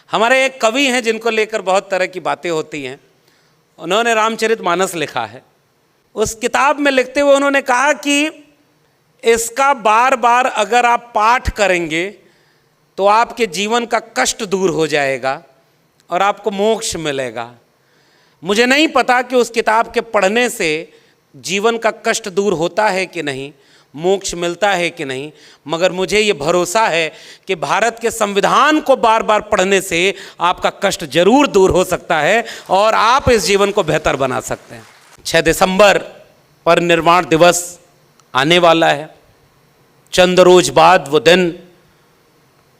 हमारे एक कवि हैं जिनको लेकर बहुत तरह की बातें होती हैं। उन्होंने रामचरितमानस लिखा है। उस किताब में लिखते हुए उन्होंने कहा कि इसका बार बार अगर आप पाठ करेंगे तो आपके जीवन का कष्ट दूर हो जाएगा और आपको मोक्ष मिलेगा। मुझे नहीं पता कि उस किताब के पढ़ने से जीवन का कष्ट दूर होता है कि नहीं, मोक्ष मिलता है कि नहीं, मगर मुझे ये भरोसा है कि भारत के संविधान को बार बार पढ़ने से आपका कष्ट जरूर दूर हो सकता है और आप इस जीवन को बेहतर बना सकते हैं। 6 दिसंबर परिनिर्वाण दिवस आने वाला है। चंद रोज बाद वो दिन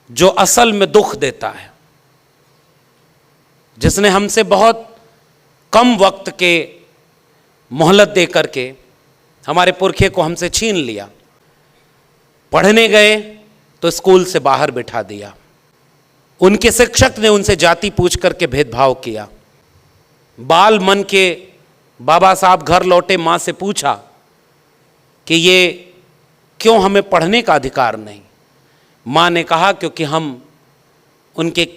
जो असल में दुख देता है, जिसने हमसे बहुत कम वक्त के मोहलत दे करके हमारे पुरखे को हमसे छीन लिया। पढ़ने गए तो स्कूल से बाहर बिठा दिया। उनके शिक्षक ने उनसे जाति पूछ करके भेदभाव किया। बाल मन के बाबा साहब घर लौटे, माँ से पूछा कि ये क्यों हमें पढ़ने का अधिकार नहीं। माँ ने कहा क्योंकि हम उनके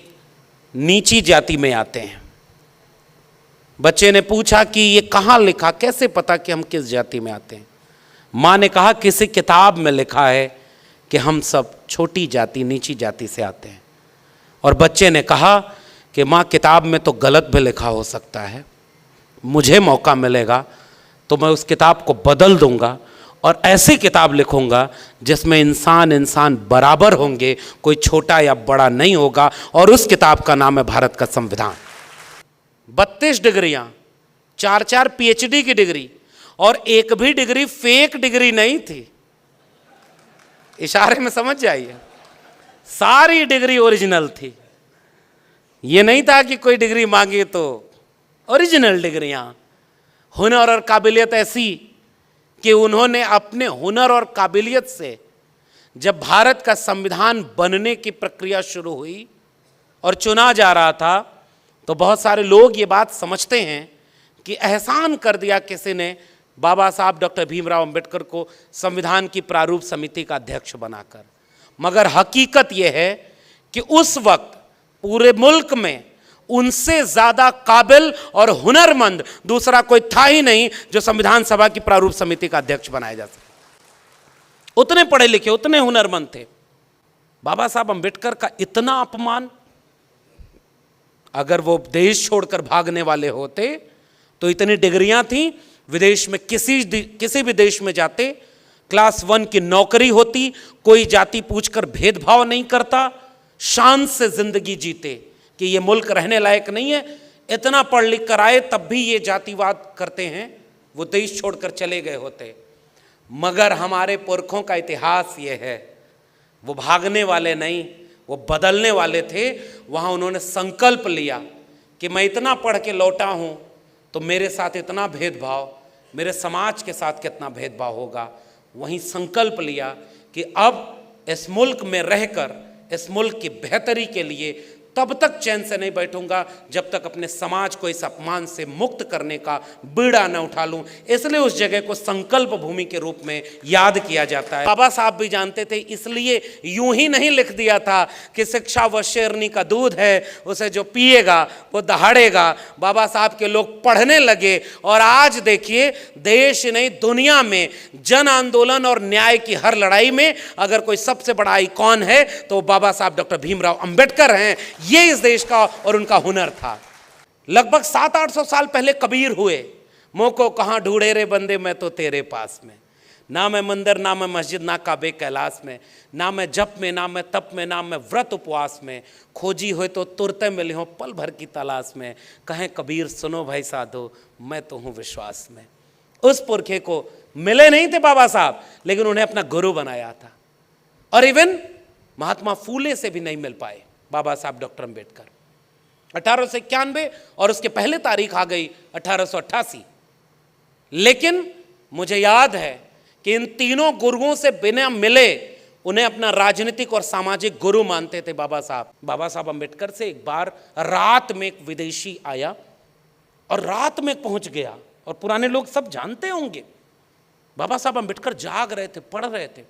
नीची जाति में आते हैं। बच्चे ने पूछा कि ये कहाँ लिखा, कैसे पता कि हम किस जाति में आते हैं। माँ ने कहा किसी किताब में लिखा है कि हम सब छोटी जाति, नीची जाति से आते हैं। और बच्चे ने कहा कि माँ किताब में तो गलत भी लिखा हो सकता है, मुझे मौका मिलेगा तो मैं उस किताब को बदल दूंगा और ऐसी किताब लिखूंगा जिसमें इंसान इंसान बराबर होंगे, कोई छोटा या बड़ा नहीं होगा। और उस किताब का नाम है भारत का संविधान। 32 डिग्रियां, 4-4 PhD की डिग्री और एक भी डिग्री फेक डिग्री नहीं थी। इशारे में समझ जाइए, सारी डिग्री ओरिजिनल थी। ये नहीं था कि कोई डिग्री मांगे तो ओरिजिनल डिग्रियां। हुनर और काबिलियत ऐसी कि उन्होंने अपने हुनर और काबिलियत से जब भारत का संविधान बनने की प्रक्रिया शुरू हुई और चुना जा रहा था तो बहुत सारे लोग ये बात समझते हैं कि एहसान कर दिया किसी ने बाबा साहब डॉक्टर भीमराव अंबेडकर को संविधान की प्रारूप समिति का अध्यक्ष बनाकर। मगर हकीकत यह है कि उस वक्त पूरे मुल्क में उनसे ज़्यादा काबिल और हुनरमंद दूसरा कोई था ही नहीं जो संविधान सभा की प्रारूप समिति का अध्यक्ष बनाया जा सके। उतने पढ़े लिखे, उतने हुनरमंद थे। बाबा साहब अंबेडकर का इतना अपमान, अगर वो देश छोड़कर भागने वाले होते तो इतनी डिग्रियां थी, विदेश में किसी भी देश में जाते, क्लास 1 की नौकरी होती, कोई जाति पूछकर भेदभाव नहीं करता, शान से जिंदगी जीते कि ये मुल्क रहने लायक नहीं है। इतना पढ़ लिख कर आए तब भी ये जातिवाद करते हैं, वो देश छोड़कर चले गए होते। मगर हमारे पुरखों का इतिहास ये है, वो भागने वाले नहीं, वो बदलने वाले थे। वहाँ उन्होंने संकल्प लिया कि मैं इतना पढ़ के लौटा हूँ तो मेरे साथ इतना भेदभाव, मेरे समाज के साथ कितना भेदभाव होगा। वहीं संकल्प लिया कि अब इस मुल्क में रहकर इस मुल्क की बेहतरी के लिए तब तक चैन से नहीं बैठूंगा जब तक अपने समाज को इस अपमान से मुक्त करने का बीड़ा न उठा लूं। इसलिए उस जगह को संकल्प भूमि के रूप में याद किया जाता है। बाबा साहब भी जानते थे, इसलिए यूं ही नहीं लिख दिया था कि शिक्षा व शेरनी का दूध है, उसे जो पिएगा वो दहाड़ेगा। बाबा साहब के लोग पढ़ने लगे और आज देखिए देश नहीं दुनिया में जन आंदोलन और न्याय की हर लड़ाई में अगर कोई सबसे बड़ा आइकॉन है तो बाबा साहब डॉक्टर भीमराव अंबेडकर हैं। ये इस देश का और उनका हुनर था। लगभग 700-800 साल पहले कबीर हुए। मोको कहाँ ढूंढे रे बंदे, मैं तो तेरे पास में। ना मैं मंदिर, ना मैं मस्जिद, ना काबे कैलाश में, ना मैं जप में, ना मैं तप में, ना मैं व्रत उपवास में। खोजी हो तो तुरते मिले हो पल भर की तलाश में। कहें कबीर सुनो भाई साधो, मैं तो हूँ विश्वास में। उस पुरखे को मिले नहीं थे बाबा साहब, लेकिन उन्हें अपना गुरु बनाया था। और इवन महात्मा फूले से भी नहीं मिल पाए बाबा साहब डॉक्टर अंबेडकर। 1891 और उसके पहले तारीख आ गई 1888। लेकिन मुझे याद है कि इन तीनों गुरुओं से बिना मिले उन्हें अपना राजनीतिक और सामाजिक गुरु मानते थे बाबा साहब। बाबा साहब अंबेडकर से एक बार रात में एक विदेशी आया और रात में पहुंच गया। और पुराने लोग सब जानते होंगे, बाबा साहब अंबेडकर जाग रहे थे, पढ़ रहे थे।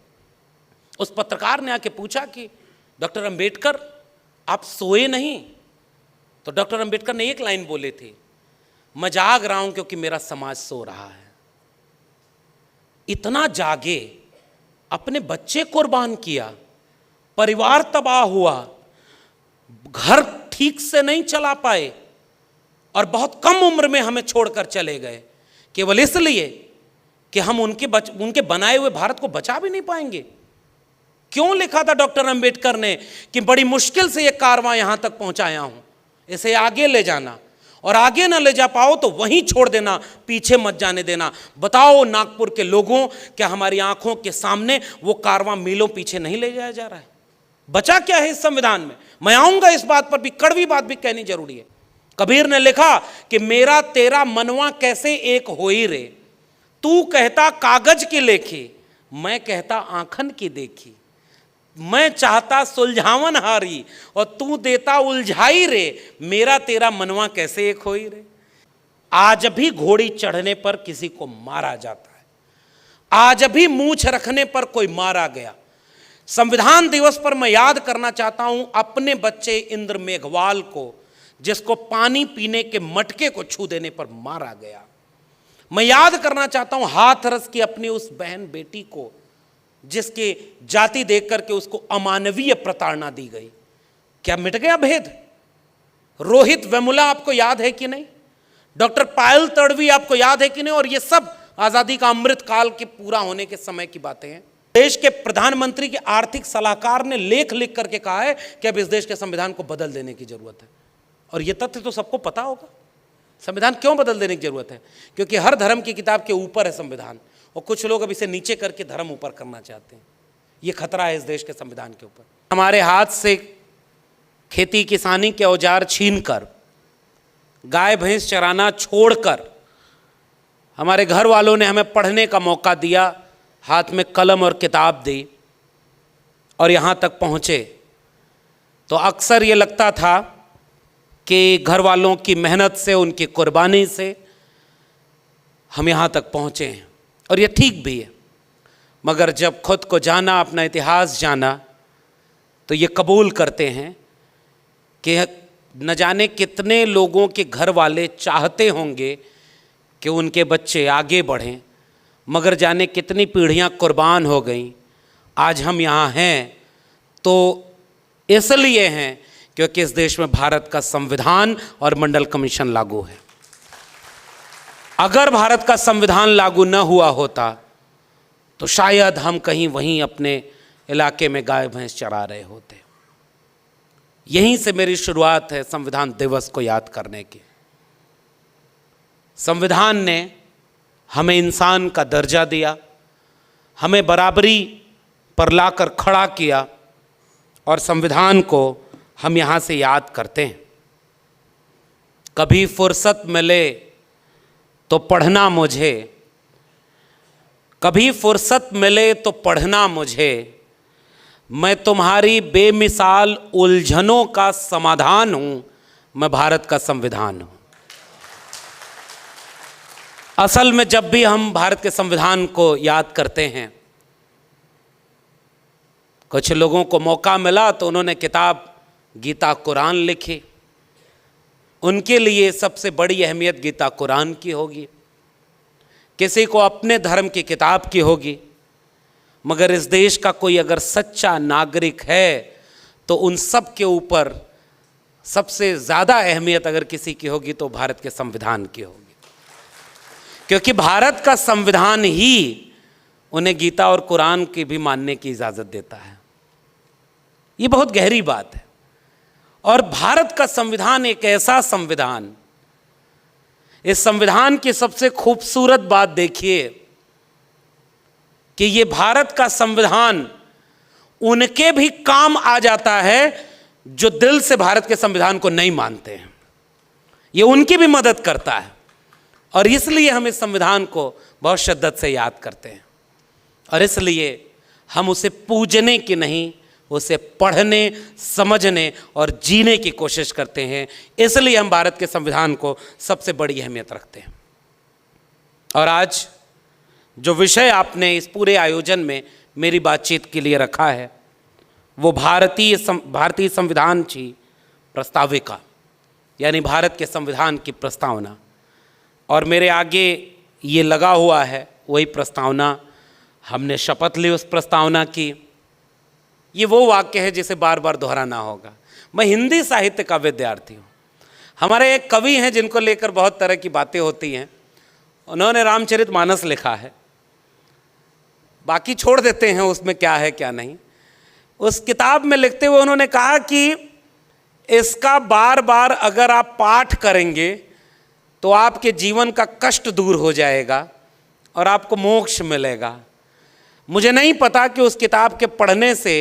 उस पत्रकार ने आके पूछा कि डॉक्टर अंबेडकर आप सोए नहीं, तो डॉक्टर अंबेडकर ने एक लाइन बोले थे, मैं जाग रहा हूं क्योंकि मेरा समाज सो रहा है। इतना जागे, अपने बच्चे कुर्बान किया, परिवार तबाह हुआ, घर ठीक से नहीं चला पाए और बहुत कम उम्र में हमें छोड़कर चले गए, केवल इसलिए कि हम उनके बनाए हुए भारत को बचा भी नहीं पाएंगे। क्यों लिखा था डॉक्टर अंबेडकर ने कि बड़ी मुश्किल से यह कारवां यहां तक पहुंचाया हूं, इसे आगे ले जाना, और आगे ना ले जा पाओ तो वहीं छोड़ देना, पीछे मत जाने देना। बताओ नागपुर के लोगों, क्या हमारी आंखों के सामने वो कारवां मीलों पीछे नहीं ले जाया जा रहा है? बचा क्या है इस संविधान में? मैं आऊंगा इस बात पर भी, कड़वी बात भी कहनी जरूरी है। कबीर ने लिखा कि मेरा तेरा मनवा कैसे एक होई रे, तू कहता कागज की लेखी, मैं कहता आंखन की देखी। मैं चाहता सुलझावन हारी और तू देता उलझाई रे, मेरा तेरा मनवा कैसे एक होई रे। आज भी घोड़ी चढ़ने पर किसी को मारा जाता है, आज भी मूंछ रखने पर कोई मारा गया। संविधान दिवस पर मैं याद करना चाहता हूं अपने बच्चे इंद्र मेघवाल को, जिसको पानी पीने के मटके को छू देने पर मारा गया। मैं याद करना चाहता हूं हाथरस की अपनी उस बहन बेटी को, जिसके जाति देख करके उसको अमानवीय प्रताड़ना दी गई। क्या मिट गया भेद? रोहित वेमुला आपको याद है कि नहीं? डॉक्टर पायल तड़वी आपको याद है कि नहीं? और ये सब आजादी का अमृत काल के पूरा होने के समय की बातें हैं। देश के प्रधानमंत्री के आर्थिक सलाहकार ने लेख लिख करके कहा है कि अब इस देश के संविधान को बदल देने की जरूरत है। और यह तथ्य तो सबको पता होगा। संविधान क्यों बदल देने की जरूरत है? क्योंकि हर धर्म की किताब के ऊपर है संविधान, और कुछ लोग अब इसे नीचे करके धर्म ऊपर करना चाहते हैं। ये खतरा है इस देश के संविधान के ऊपर। हमारे हाथ से खेती किसानी के औजार छीनकर, गाय भैंस चराना छोड़कर, हमारे घर वालों ने हमें पढ़ने का मौका दिया, हाथ में कलम और किताब दी और यहाँ तक पहुँचे। तो अक्सर ये लगता था कि घर वालों की मेहनत से, उनकी कुर्बानी से हम यहाँ तक पहुँचे हैं, और ये ठीक भी है। मगर जब खुद को जाना, अपना इतिहास जाना, तो ये कबूल करते हैं कि न जाने कितने लोगों के घर वाले चाहते होंगे कि उनके बच्चे आगे बढ़ें, मगर जाने कितनी पीढ़ियाँ कुर्बान हो गईं। आज हम यहाँ हैं तो इसलिए हैं क्योंकि इस देश में भारत का संविधान और मंडल कमीशन लागू है। अगर भारत का संविधान लागू न हुआ होता तो शायद हम कहीं वहीं अपने इलाके में गाय भैंस चरा रहे होते। यहीं से मेरी शुरुआत है संविधान दिवस को याद करने की। संविधान ने हमें इंसान का दर्जा दिया, हमें बराबरी पर लाकर खड़ा किया, और संविधान को हम यहाँ से याद करते हैं। कभी फुर्सत मिले तो पढ़ना मुझे, कभी फुर्सत मिले तो पढ़ना मुझे, मैं तुम्हारी बेमिसाल उलझनों का समाधान हूं, मैं भारत का संविधान हूं। असल में जब भी हम भारत के संविधान को याद करते हैं, कुछ लोगों को मौका मिला तो उन्होंने किताब गीता कुरान लिखी। उनके लिए सबसे बड़ी अहमियत गीता कुरान की होगी, किसी को अपने धर्म की किताब की होगी। मगर इस देश का कोई अगर सच्चा नागरिक है तो उन सब के ऊपर सबसे ज़्यादा अहमियत अगर किसी की होगी तो भारत के संविधान की होगी, क्योंकि भारत का संविधान ही उन्हें गीता और कुरान की भी मानने की इजाज़त देता है। ये बहुत गहरी बात है। और भारत का संविधान एक ऐसा संविधान, इस संविधान की सबसे खूबसूरत बात देखिए कि ये भारत का संविधान उनके भी काम आ जाता है जो दिल से भारत के संविधान को नहीं मानते हैं। ये उनकी भी मदद करता है, और इसलिए हम इस संविधान को बहुत शिद्दत से याद करते हैं, और इसलिए हम उसे पूजने की नहीं, उसे पढ़ने, समझने और जीने की कोशिश करते हैं। इसलिए हम भारत के संविधान को सबसे बड़ी अहमियत रखते हैं। और आज जो विषय आपने इस पूरे आयोजन में मेरी बातचीत के लिए रखा है वो भारतीय संविधान की प्रस्ताविका, यानी भारत के संविधान की प्रस्तावना, और मेरे आगे ये लगा हुआ है वही प्रस्तावना। हमने शपथ ली उस प्रस्तावना की। ये वो वाक्य है जिसे बार बार दोहराना होगा। मैं हिंदी साहित्य का विद्यार्थी हूँ। हमारे एक कवि हैं जिनको लेकर बहुत तरह की बातें होती हैं। उन्होंने रामचरितमानस लिखा है, बाकी छोड़ देते हैं उसमें क्या है क्या नहीं। उस किताब में लिखते हुए उन्होंने कहा कि इसका बार बार अगर आप पाठ करेंगे तो आपके जीवन का कष्ट दूर हो जाएगा और आपको मोक्ष मिलेगा। मुझे नहीं पता कि उस किताब के पढ़ने से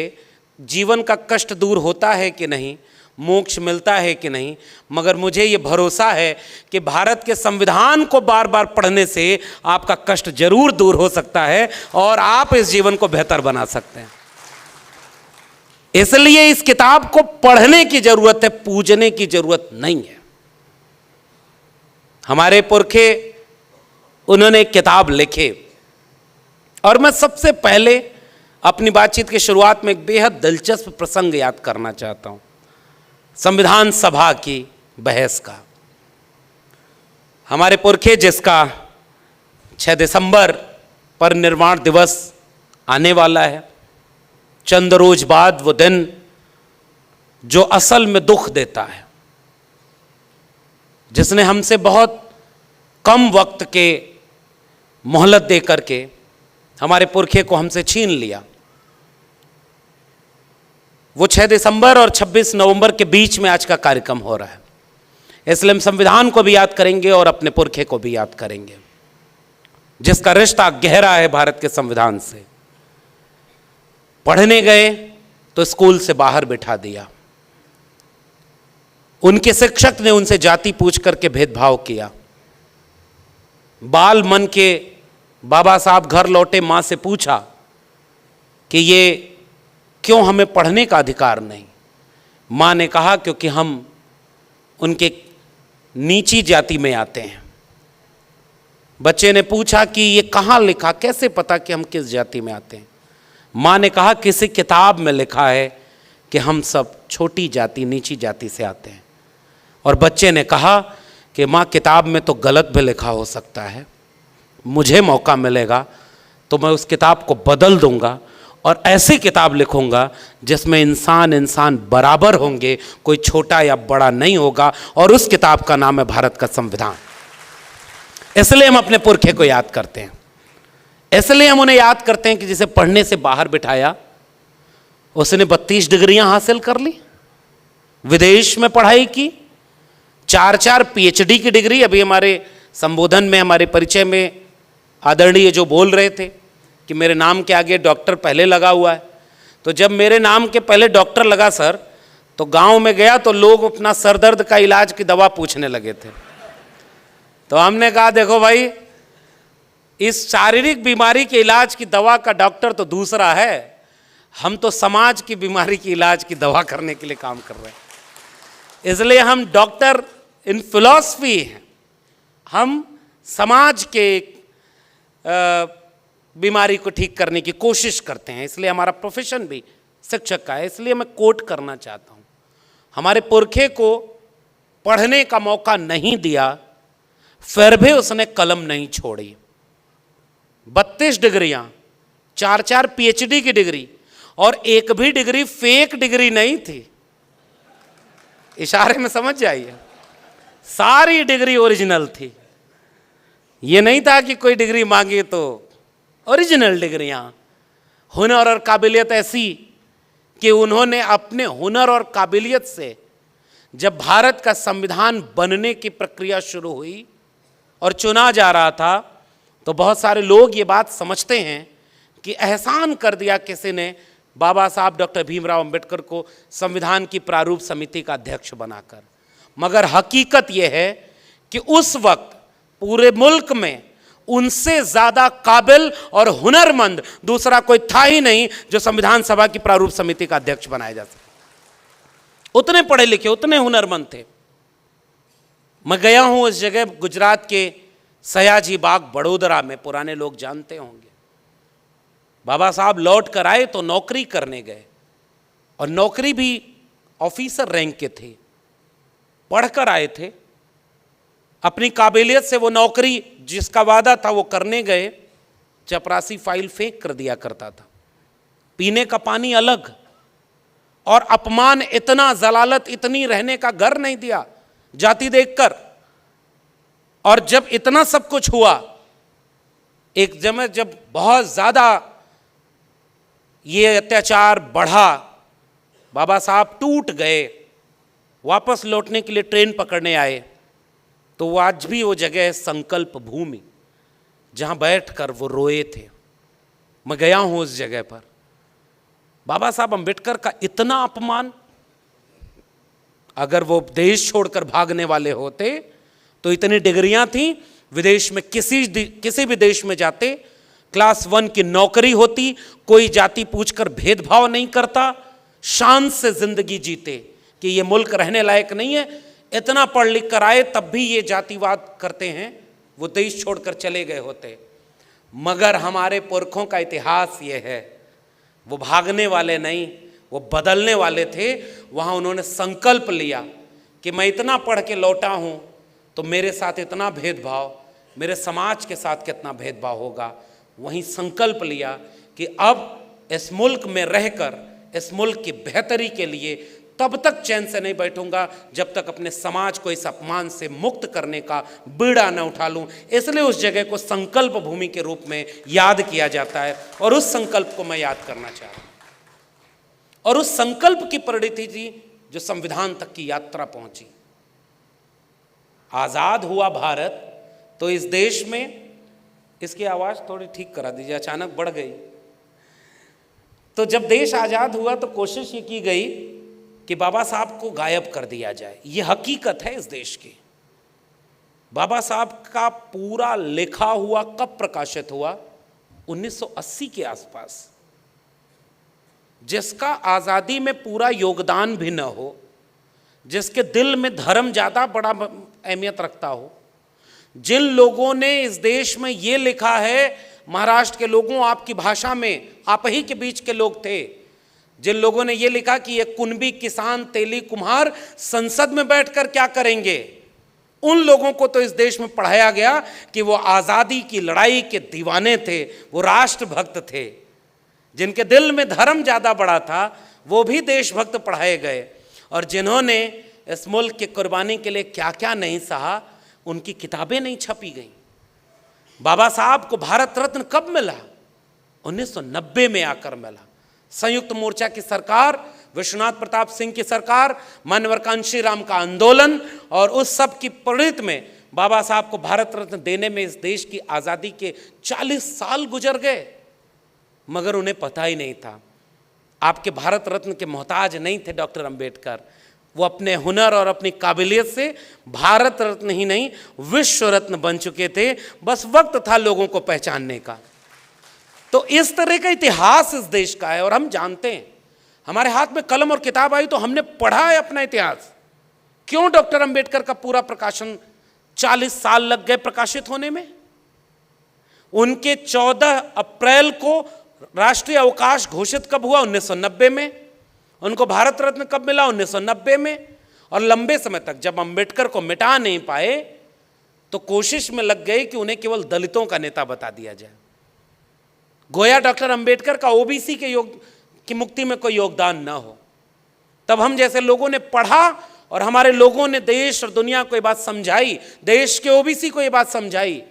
जीवन का कष्ट दूर होता है कि नहीं, मोक्ष मिलता है कि नहीं, मगर मुझे ये भरोसा है कि भारत के संविधान को बार बार पढ़ने से आपका कष्ट जरूर दूर हो सकता है और आप इस जीवन को बेहतर बना सकते हैं। इसलिए इस किताब को पढ़ने की जरूरत है, पूजने की जरूरत नहीं है। हमारे पुरखे उन्होंने एक किताब लिखे, और मैं सबसे पहले अपनी बातचीत की शुरुआत में एक बेहद दिलचस्प प्रसंग याद करना चाहता हूं, संविधान सभा की बहस का। हमारे पुरखे, जिसका 6 दिसंबर पर निर्वाण दिवस आने वाला है, चंद रोज बाद वो दिन जो असल में दुख देता है, जिसने हमसे बहुत कम वक्त के मोहलत दे करके हमारे पुरखे को हमसे छीन लिया, वो 6 दिसंबर और 26 नवंबर के बीच में आज का कार्यक्रम हो रहा है। इसलिए हम संविधान को भी याद करेंगे और अपने पुरखे को भी याद करेंगे, जिसका रिश्ता गहरा है भारत के संविधान से। पढ़ने गए तो स्कूल से बाहर बिठा दिया, उनके शिक्षक ने उनसे जाति पूछ करके भेदभाव किया। बाल मन के बाबा साहब घर लौटे, मां से पूछा कि ये क्यों हमें पढ़ने का अधिकार नहीं। मां ने कहा क्योंकि हम उनके नीची जाति में आते हैं। बच्चे ने पूछा कि ये कहाँ लिखा, कैसे पता कि हम किस जाति में आते हैं। मां ने कहा किसी किताब में लिखा है कि हम सब छोटी जाति, नीची जाति से आते हैं। और बच्चे ने कहा कि मां, किताब में तो गलत भी लिखा हो सकता है, मुझे मौका मिलेगा तो मैं उस किताब को बदल दूंगा और ऐसी किताब लिखूंगा जिसमें इंसान इंसान बराबर होंगे, कोई छोटा या बड़ा नहीं होगा, और उस किताब का नाम है भारत का संविधान। इसलिए हम अपने पुरखे को याद करते हैं, इसलिए हम उन्हें याद करते हैं कि जिसे पढ़ने से बाहर बिठाया उसने 32 डिग्रियां हासिल कर ली, विदेश में पढ़ाई की, 4-4 PhD की डिग्री। अभी हमारे संबोधन में, हमारे परिचय में आदरणीय जो बोल रहे थे कि मेरे नाम के आगे डॉक्टर पहले लगा हुआ है, तो जब मेरे नाम के पहले डॉक्टर लगा सर, तो गांव में गया तो लोग अपना सर दर्द का इलाज की दवा पूछने लगे थे। तो हमने कहा देखो भाई, इस शारीरिक बीमारी के इलाज की दवा का डॉक्टर तो दूसरा है, हम तो समाज की बीमारी की इलाज की दवा करने के लिए काम कर रहे हैं। इसलिए हम डॉक्टर इन फिलॉसफी हैं, हम समाज के बीमारी को ठीक करने की कोशिश करते हैं। इसलिए हमारा प्रोफेशन भी शिक्षक का है। इसलिए मैं कोट करना चाहता हूँ, हमारे पुरखे को पढ़ने का मौका नहीं दिया, फिर भी उसने कलम नहीं छोड़ी। 32 डिग्रियां, 4-4 PhD की डिग्री, और एक भी डिग्री फेक डिग्री नहीं थी। इशारे में समझ जाइए, सारी डिग्री ओरिजिनल थी। ये नहीं था कि कोई डिग्री मांगे तो ओरिजिनल डिग्रियां। हुनर और काबिलियत ऐसी कि उन्होंने अपने हुनर और काबिलियत से, जब भारत का संविधान बनने की प्रक्रिया शुरू हुई और चुना जा रहा था, तो बहुत सारे लोग ये बात समझते हैं कि एहसान कर दिया किसी ने बाबा साहब डॉक्टर भीमराव अंबेडकर को संविधान की प्रारूप समिति का अध्यक्ष बनाकर। मगर हकीकत यह है कि उस वक्त पूरे मुल्क में उनसे ज्यादा काबिल और हुनरमंद दूसरा कोई था ही नहीं जो संविधान सभा की प्रारूप समिति का अध्यक्ष बनाया जा सके। उतने पढ़े लिखे, उतने हुनरमंद थे। मैं गया हूं उस जगह, गुजरात के सयाजी बाग बड़ोदरा में, पुराने लोग जानते होंगे। बाबा साहब लौट कर आए तो नौकरी करने गए, और नौकरी भी ऑफिसर रैंक के थे। पढ़कर आए थे, अपनी काबिलियत से वो नौकरी जिसका वादा था वो करने गए, चपरासी फाइल फेंक कर दिया करता था, पीने का पानी अलग, और अपमान इतना, जलालत इतनी, रहने का घर नहीं दिया जाति देखकर। और जब इतना सब कुछ हुआ, एक समय जब बहुत ज्यादा ये अत्याचार बढ़ा, बाबा साहब टूट गए, वापस लौटने के लिए ट्रेन पकड़ने आए, तो वो आज भी वो जगह है संकल्प भूमि, जहां बैठकर वो रोए थे। मैं गया हूं उस जगह पर। बाबा साहब अंबेडकर का इतना अपमान, अगर वो देश छोड़कर भागने वाले होते तो इतनी डिग्रियां थी, विदेश में किसी भी देश में जाते, क्लास 1 की नौकरी होती, कोई जाति पूछकर भेदभाव नहीं करता, शान से जिंदगी जीते कि ये मुल्क रहने लायक नहीं है। इतना पढ़ लिख कर आए तब भी ये जातिवाद करते हैं, वो देश छोड़कर चले गए होते। मगर हमारे पुरखों का इतिहास ये है, वो भागने वाले नहीं, वो बदलने वाले थे। वहाँ उन्होंने संकल्प लिया कि मैं इतना पढ़ के लौटा हूँ तो मेरे साथ इतना भेदभाव, मेरे समाज के साथ कितना भेदभाव होगा। वहीं संकल्प लिया कि अब इस मुल्क में रहकर इस मुल्क की बेहतरी के लिए तब तक चैन से नहीं बैठूंगा जब तक अपने समाज को इस अपमान से मुक्त करने का बीड़ा न उठा लूं। इसलिए उस जगह को संकल्प भूमि के रूप में याद किया जाता है, और उस संकल्प को मैं याद करना चाह रहा हूं। और उस संकल्प की परिणति थी जो संविधान तक की यात्रा पहुंची। आजाद हुआ भारत तो इस देश में, इसकी आवाज थोड़ी ठीक करा दीजिए, अचानक बढ़ गई। तो जब देश आजाद हुआ तो कोशिश ये की गई कि बाबा साहब को गायब कर दिया जाए। ये हकीकत है इस देश की। बाबा साहब का पूरा लिखा हुआ कब प्रकाशित हुआ? 1980 के आसपास। जिसका आजादी में पूरा योगदान भी न हो, जिसके दिल में धर्म ज्यादा बड़ा अहमियत रखता हो, जिन लोगों ने इस देश में ये लिखा है, महाराष्ट्र के लोगों, आपकी भाषा में, आप ही के बीच के लोग थे, जिन लोगों ने ये लिखा कि ये कुनबी, किसान, तेली, कुम्हार संसद में बैठकर क्या करेंगे, उन लोगों को तो इस देश में पढ़ाया गया कि वो आज़ादी की लड़ाई के दीवाने थे, वो राष्ट्रभक्त थे। जिनके दिल में धर्म ज़्यादा बड़ा था वो भी देशभक्त पढ़ाए गए, और जिन्होंने इस मुल्क की कुर्बानी के लिए क्या क्या नहीं सहा, उनकी किताबें नहीं छपी गईं। बाबा साहब को भारत रत्न कब मिला? 1990 में आकर मिला। संयुक्त मोर्चा की सरकार, विश्वनाथ प्रताप सिंह की सरकार, मानवर कांशीराम का आंदोलन, और उस सब की परिणति में बाबा साहब को भारत रत्न देने में इस देश की आज़ादी के 40 साल गुजर गए, मगर उन्हें पता ही नहीं था। आपके भारत रत्न के मोहताज नहीं थे डॉक्टर अंबेडकर। वो अपने हुनर और अपनी काबिलियत से भारत रत्न ही नहीं, विश्व रत्न बन चुके थे। बस वक्त था लोगों को पहचानने का। तो इस तरह का इतिहास इस देश का है, और हम जानते हैं। हमारे हाथ में कलम और किताब आई तो हमने पढ़ा है अपना इतिहास। क्यों डॉक्टर अंबेडकर का पूरा प्रकाशन 40 साल लग गए प्रकाशित होने में? उनके 14 अप्रैल को राष्ट्रीय अवकाश घोषित कब हुआ? 1990 में। उनको भारत रत्न कब मिला? 1990 में। और लंबे समय तक जब अंबेडकर को मिटा नहीं पाए तो कोशिश में लग गए कि उन्हें केवल दलितों का नेता बता दिया जाए। गोया डॉक्टर अंबेडकर का ओबीसी की मुक्ति में कोई योगदान न हो। तब हम जैसे लोगों ने पढ़ा और हमारे लोगों ने देश और दुनिया को ये बात समझाई, देश के ओबीसी को ये बात समझाई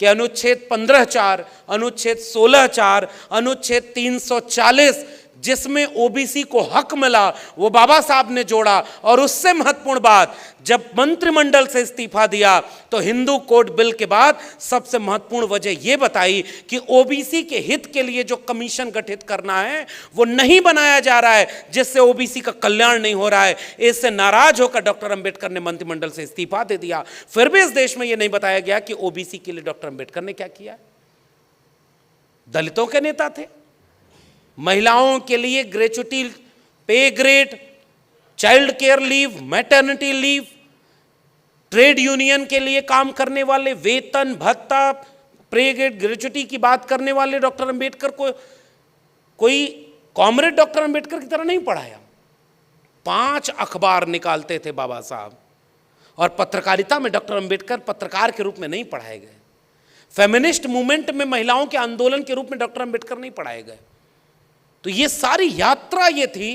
कि अनुच्छेद 15(4), अनुच्छेद 16(4), अनुच्छेद 340 जिसमें ओबीसी को हक मिला, वो बाबा साहब ने जोड़ा। और उससे महत्वपूर्ण बात, जब मंत्रिमंडल से इस्तीफा दिया तो हिंदू कोड बिल के बाद सबसे महत्वपूर्ण वजह यह बताई कि ओबीसी के हित के लिए जो कमीशन गठित करना है वो नहीं बनाया जा रहा है, जिससे ओबीसी का कल्याण नहीं हो रहा है। इससे नाराज होकर डॉक्टर अंबेडकर ने मंत्रिमंडल से इस्तीफा दे दिया। फिर भी इस देश में यह नहीं बताया गया कि ओबीसी के लिए डॉक्टर अंबेडकर ने क्या किया। दलितों के नेता थे, महिलाओं के लिए ग्रेच्युटी, पे grade, child care leave, maternity leave, trade union के लिए काम करने वाले, वेतन भत्ता, पे ग्रेड, ग्रेच्युटी की बात करने वाले डॉक्टर अंबेडकर को कोई कॉमरेड डॉक्टर अंबेडकर की तरह नहीं पढ़ाया। 5 अखबार निकालते थे बाबा साहब, और पत्रकारिता में डॉक्टर अंबेडकर पत्रकार के रूप में नहीं पढ़ाए गए। फेमिनिस्ट मूवमेंट में महिलाओं के आंदोलन के रूप में डॉक्टर अंबेडकर नहीं पढ़ाए गए। तो ये सारी यात्रा ये थी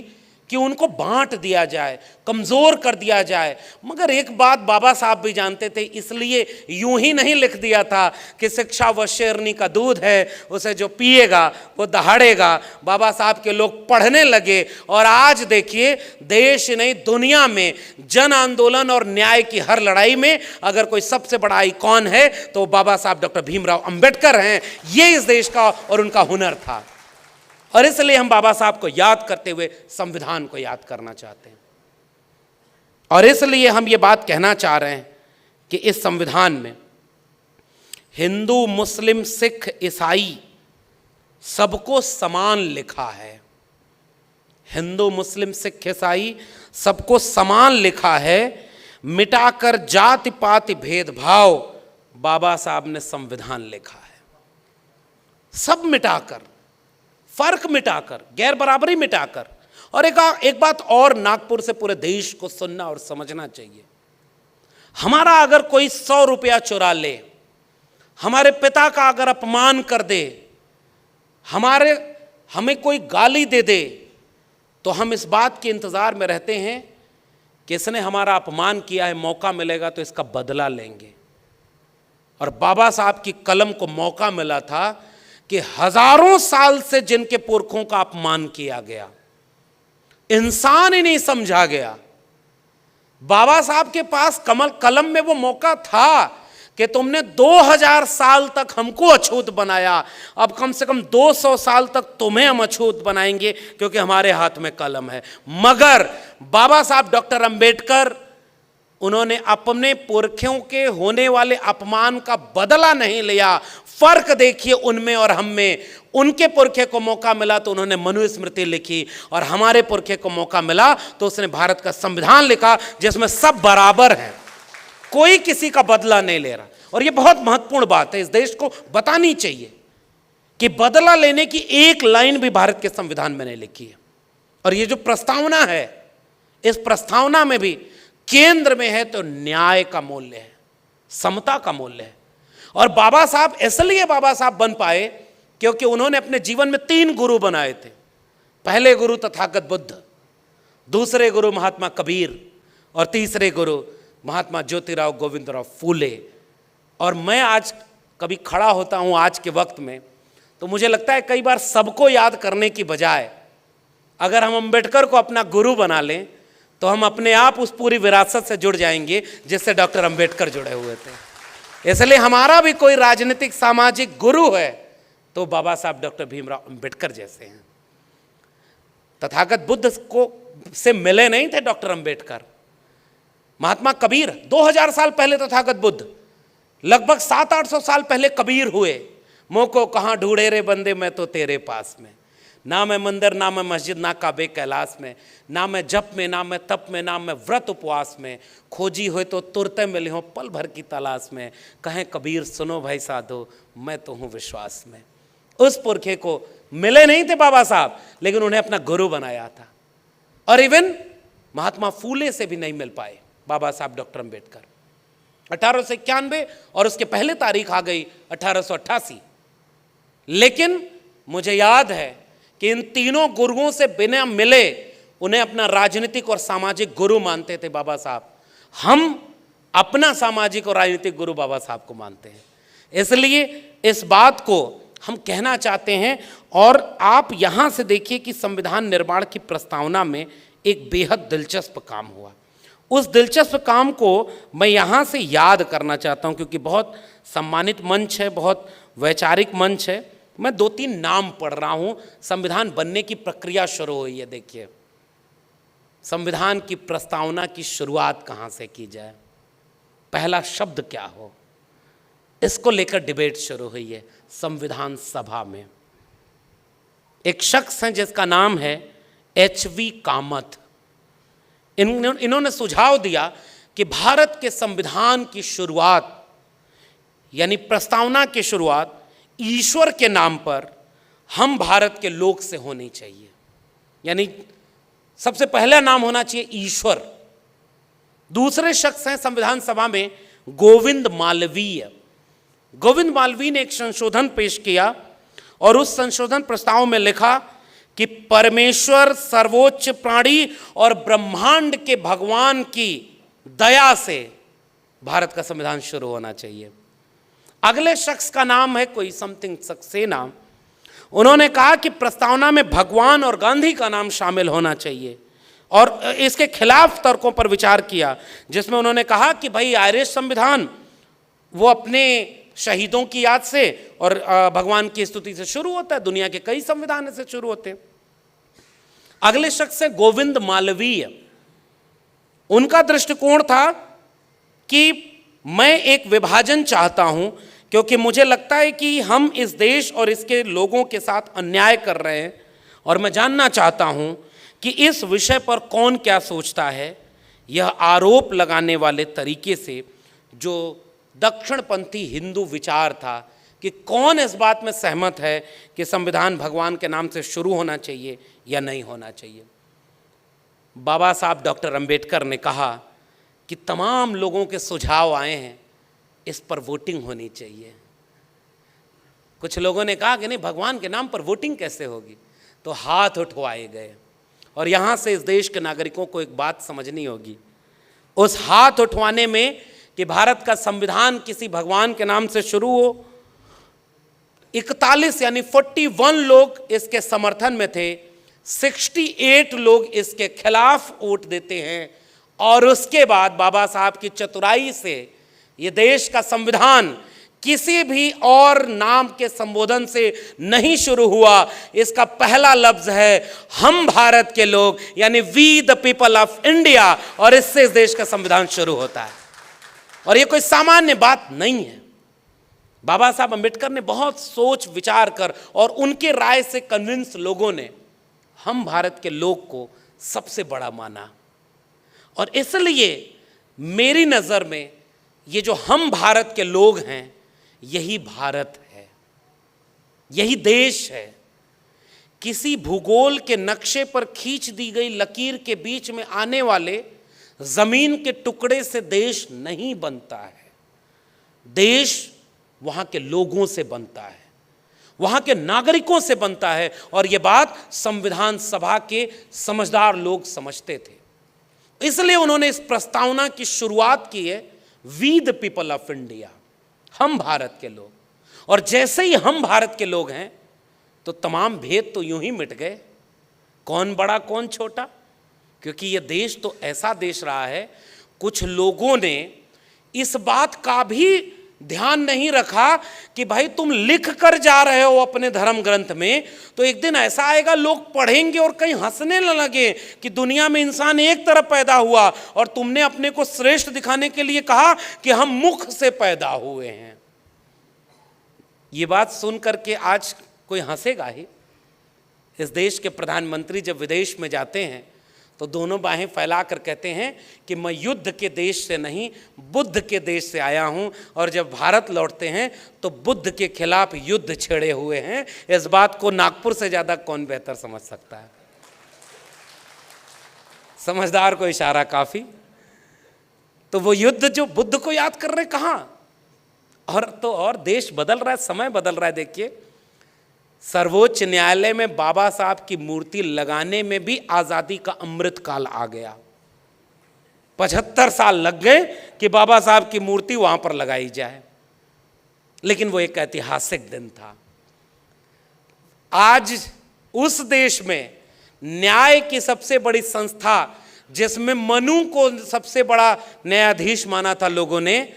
कि उनको बांट दिया जाए, कमज़ोर कर दिया जाए। मगर एक बात बाबा साहब भी जानते थे, इसलिए यूं ही नहीं लिख दिया था कि शिक्षा वो शेरनी का दूध है, उसे जो पिएगा वो दहाड़ेगा। बाबा साहब के लोग पढ़ने लगे और आज देखिए देश नहीं दुनिया में जन आंदोलन और न्याय की हर लड़ाई में अगर कोई सबसे बड़ा आइकॉन है तो बाबा साहब डॉक्टर भीमराव अंबेडकर हैं। ये इस देश का और उनका हुनर था। और इसलिए हम बाबा साहब को याद करते हुए संविधान को याद करना चाहते हैं। और इसलिए हम ये बात कहना चाह रहे हैं कि इस संविधान में हिंदू, मुस्लिम, सिख, ईसाई सबको समान लिखा है। हिंदू, मुस्लिम, सिख, ईसाई सबको समान लिखा है। मिटाकर जाति पाति भेदभाव बाबा साहब ने संविधान लिखा है। सब मिटाकर, फर्क मिटाकर, गैर बराबरी मिटाकर। और एक बात और नागपुर से पूरे देश को सुनना और समझना चाहिए। हमारा अगर कोई 100 रुपया चुरा ले, हमारे पिता का अगर अपमान कर दे, हमें कोई गाली दे दे, तो हम इस बात के इंतजार में रहते हैं कि इसने हमारा अपमान किया है, मौका मिलेगा तो इसका बदला लेंगे। और बाबा साहब की कलम को मौका मिला था कि हजारों साल से जिनके पुरखों का अपमान किया गया, इंसान ही नहीं समझा गया, बाबा साहब के पास कलम में वो मौका था कि तुमने 2000 साल तक हमको अछूत बनाया, अब कम से कम 200 साल तक तुम्हें हम अछूत बनाएंगे क्योंकि हमारे हाथ में कलम है। मगर बाबा साहब डॉक्टर अंबेडकर, उन्होंने अपने पुरखों के होने वाले अपमान का बदला नहीं लिया। फर्क देखिए उनमें और हम में। उनके पुरखे को मौका मिला तो उन्होंने मनुस्मृति लिखी, और हमारे पुरखे को मौका मिला तो उसने भारत का संविधान लिखा जिसमें सब बराबर हैं, कोई किसी का बदला नहीं ले रहा। और ये बहुत महत्वपूर्ण बात है, इस देश को बतानी चाहिए कि बदला लेने की एक लाइन भी भारत के संविधान में नहीं लिखी है। और ये जो प्रस्तावना है, इस प्रस्तावना में भी केंद्र में है तो न्याय का मूल्य है, समता का मूल्य है। और बाबा साहब इसलिए बाबा साहब बन पाए क्योंकि उन्होंने अपने जीवन में 3 गुरु बनाए थे। पहले गुरु तथागत बुद्ध, दूसरे गुरु महात्मा कबीर, और तीसरे गुरु महात्मा ज्योतिराव गोविंदराव फूले। और मैं आज कभी खड़ा होता हूँ आज के वक्त में, तो मुझे लगता है कई बार सबको याद करने की बजाय अगर हम अंबेडकर को अपना गुरु बना लें तो हम अपने आप उस पूरी विरासत से जुड़ जाएंगे जिससे डॉक्टर अंबेडकर जुड़े हुए थे। इसलिए हमारा भी कोई राजनीतिक सामाजिक गुरु है तो बाबा साहब डॉक्टर भीमराव अंबेडकर जैसे हैं। तथागत बुद्ध को से मिले नहीं थे डॉक्टर अंबेडकर। महात्मा कबीर 2000 साल पहले तथागत बुद्ध, लगभग 700-800 साल पहले कबीर हुए। मोह को कहाँ ढूंढे रे बंदे, मैं तो तेरे पास में। ना मैं मंदिर, ना मैं मस्जिद, ना काबे कैलाश में, ना मैं जप में, ना मैं तप में, ना मैं व्रत उपवास में। खोजी हुए तो तुरते मिले हो पल भर की तलाश में। कहें कबीर सुनो भाई साधो, मैं तो हूँ विश्वास में। उस पुरखे को मिले नहीं थे बाबा साहब, लेकिन उन्हें अपना गुरु बनाया था। और इवन महात्मा फूले से भी नहीं मिल पाए बाबा साहब डॉक्टर अंबेडकर। 1891 और उसके पहले तारीख आ गई 1888। लेकिन मुझे याद है कि इन तीनों गुरुओं से बिना मिले उन्हें अपना राजनीतिक और सामाजिक गुरु मानते थे बाबा साहब। हम अपना सामाजिक और राजनीतिक गुरु बाबा साहब को मानते हैं। इसलिए इस बात को हम कहना चाहते हैं। और आप यहाँ से देखिए कि संविधान निर्माण की प्रस्तावना में एक बेहद दिलचस्प काम हुआ। उस दिलचस्प काम को मैं यहाँ से याद करना चाहता हूँ क्योंकि बहुत सम्मानित मंच है, बहुत वैचारिक मंच है। मैं 2-3 नाम पढ़ रहा हूँ। संविधान बनने की प्रक्रिया शुरू हुई है। देखिए संविधान की प्रस्तावना की शुरुआत कहाँ से की जाए, पहला शब्द क्या हो, इसको लेकर डिबेट शुरू हुई है संविधान सभा में। एक शख्स हैं जिसका नाम है HV कामत। इन्होंने सुझाव दिया कि भारत के संविधान की शुरुआत यानी प्रस्तावना की शुरुआत ईश्वर के नाम पर हम भारत के लोग से होनी चाहिए। यानी सबसे पहला नाम होना चाहिए ईश्वर। दूसरे शख्स हैं संविधान सभा में गोविंद मालवीय। गोविंद मालवीय ने एक संशोधन पेश किया और उस संशोधन प्रस्ताव में लिखा कि परमेश्वर सर्वोच्च प्राणी और ब्रह्मांड के भगवान की दया से भारत का संविधान शुरू होना चाहिए। अगले शख्स का नाम है कोई समथिंग सक्सेना। उन्होंने कहा कि प्रस्तावना में भगवान और गांधी का नाम शामिल होना चाहिए और इसके खिलाफ तर्कों पर विचार किया, जिसमें उन्होंने कहा कि भाई आयरिश संविधान वो अपने शहीदों की याद से और भगवान की स्तुति से शुरू होता है, दुनिया के कई संविधान से शुरू होते हैं। अगले शख्स है गोविंद मालवीय। उनका दृष्टिकोण था कि मैं एक विभाजन चाहता हूं क्योंकि मुझे लगता है कि हम इस देश और इसके लोगों के साथ अन्याय कर रहे हैं और मैं जानना चाहता हूं कि इस विषय पर कौन क्या सोचता है। यह आरोप लगाने वाले तरीके से जो दक्षिणपंथी हिंदू विचार था कि कौन इस बात में सहमत है कि संविधान भगवान के नाम से शुरू होना चाहिए या नहीं होना चाहिए। बाबा साहब डॉक्टर अंबेडकर ने कहा कि तमाम लोगों के सुझाव आए हैं, इस पर वोटिंग होनी चाहिए। कुछ लोगों ने कहा कि नहीं, भगवान के नाम पर वोटिंग कैसे होगी, तो हाथ उठवाए गए। और यहाँ से इस देश के नागरिकों को एक बात समझनी होगी, उस हाथ उठवाने में कि भारत का संविधान किसी भगवान के नाम से शुरू हो, 41 यानी 41 लोग इसके समर्थन में थे, 68 लोग इसके खिलाफ वोट देते हैं। और उसके बाद बाबा साहब की चतुराई से ये देश का संविधान किसी भी और नाम के संबोधन से नहीं शुरू हुआ। इसका पहला लफ्ज है हम भारत के लोग, यानी we the people of India, और इससे इस देश का संविधान शुरू होता है। और ये कोई सामान्य बात नहीं है। बाबा साहब अंबेडकर ने बहुत सोच विचार कर और उनके राय से कन्विंस लोगों ने हम भारत के लोग को सबसे बड़ा माना। और इसलिए मेरी नज़र में ये जो हम भारत के लोग हैं, यही भारत है, यही देश है। किसी भूगोल के नक्शे पर खींच दी गई लकीर के बीच में आने वाले जमीन के टुकड़े से देश नहीं बनता है। देश वहाँ के लोगों से बनता है, वहाँ के नागरिकों से बनता है। और ये बात संविधान सभा के समझदार लोग समझते थे, इसलिए उन्होंने इस प्रस्तावना की शुरुआत की है, we the people of India, हम भारत के लोग। और जैसे ही हम भारत के लोग हैं तो तमाम भेद तो यूं ही मिट गए, कौन बड़ा कौन छोटा, क्योंकि ये देश तो ऐसा देश रहा है। कुछ लोगों ने इस बात का भी ध्यान नहीं रखा कि भाई तुम लिख कर जा रहे हो अपने धर्म ग्रंथ में, तो एक दिन ऐसा आएगा लोग पढ़ेंगे और कहीं हंसने न लगे कि दुनिया में इंसान एक तरफ पैदा हुआ और तुमने अपने को श्रेष्ठ दिखाने के लिए कहा कि हम मुख से पैदा हुए हैं। ये बात सुन करके आज कोई हंसेगा ही। इस देश के प्रधानमंत्री जब विदेश में जाते हैं तो दोनों बाहें फैलाकर कहते हैं कि मैं युद्ध के देश से नहीं, बुद्ध के देश से आया हूं, और जब भारत लौटते हैं तो बुद्ध के खिलाफ युद्ध छेड़े हुए हैं। इस बात को नागपुर से ज़्यादा कौन बेहतर समझ सकता है। समझदार को इशारा काफ़ी। तो वो युद्ध जो बुद्ध को याद कर रहे कहाँ, और देश बदल रहा है, समय बदल रहा है। देखिए, सर्वोच्च न्यायालय में बाबा साहब की मूर्ति लगाने में भी आज़ादी का अमृत काल आ गया। 75 साल लग गए कि बाबा साहब की मूर्ति वहां पर लगाई जाए, लेकिन वो एक ऐतिहासिक दिन था। आज उस देश में न्याय की सबसे बड़ी संस्था, जिसमें मनु को सबसे बड़ा न्यायाधीश माना था लोगों ने,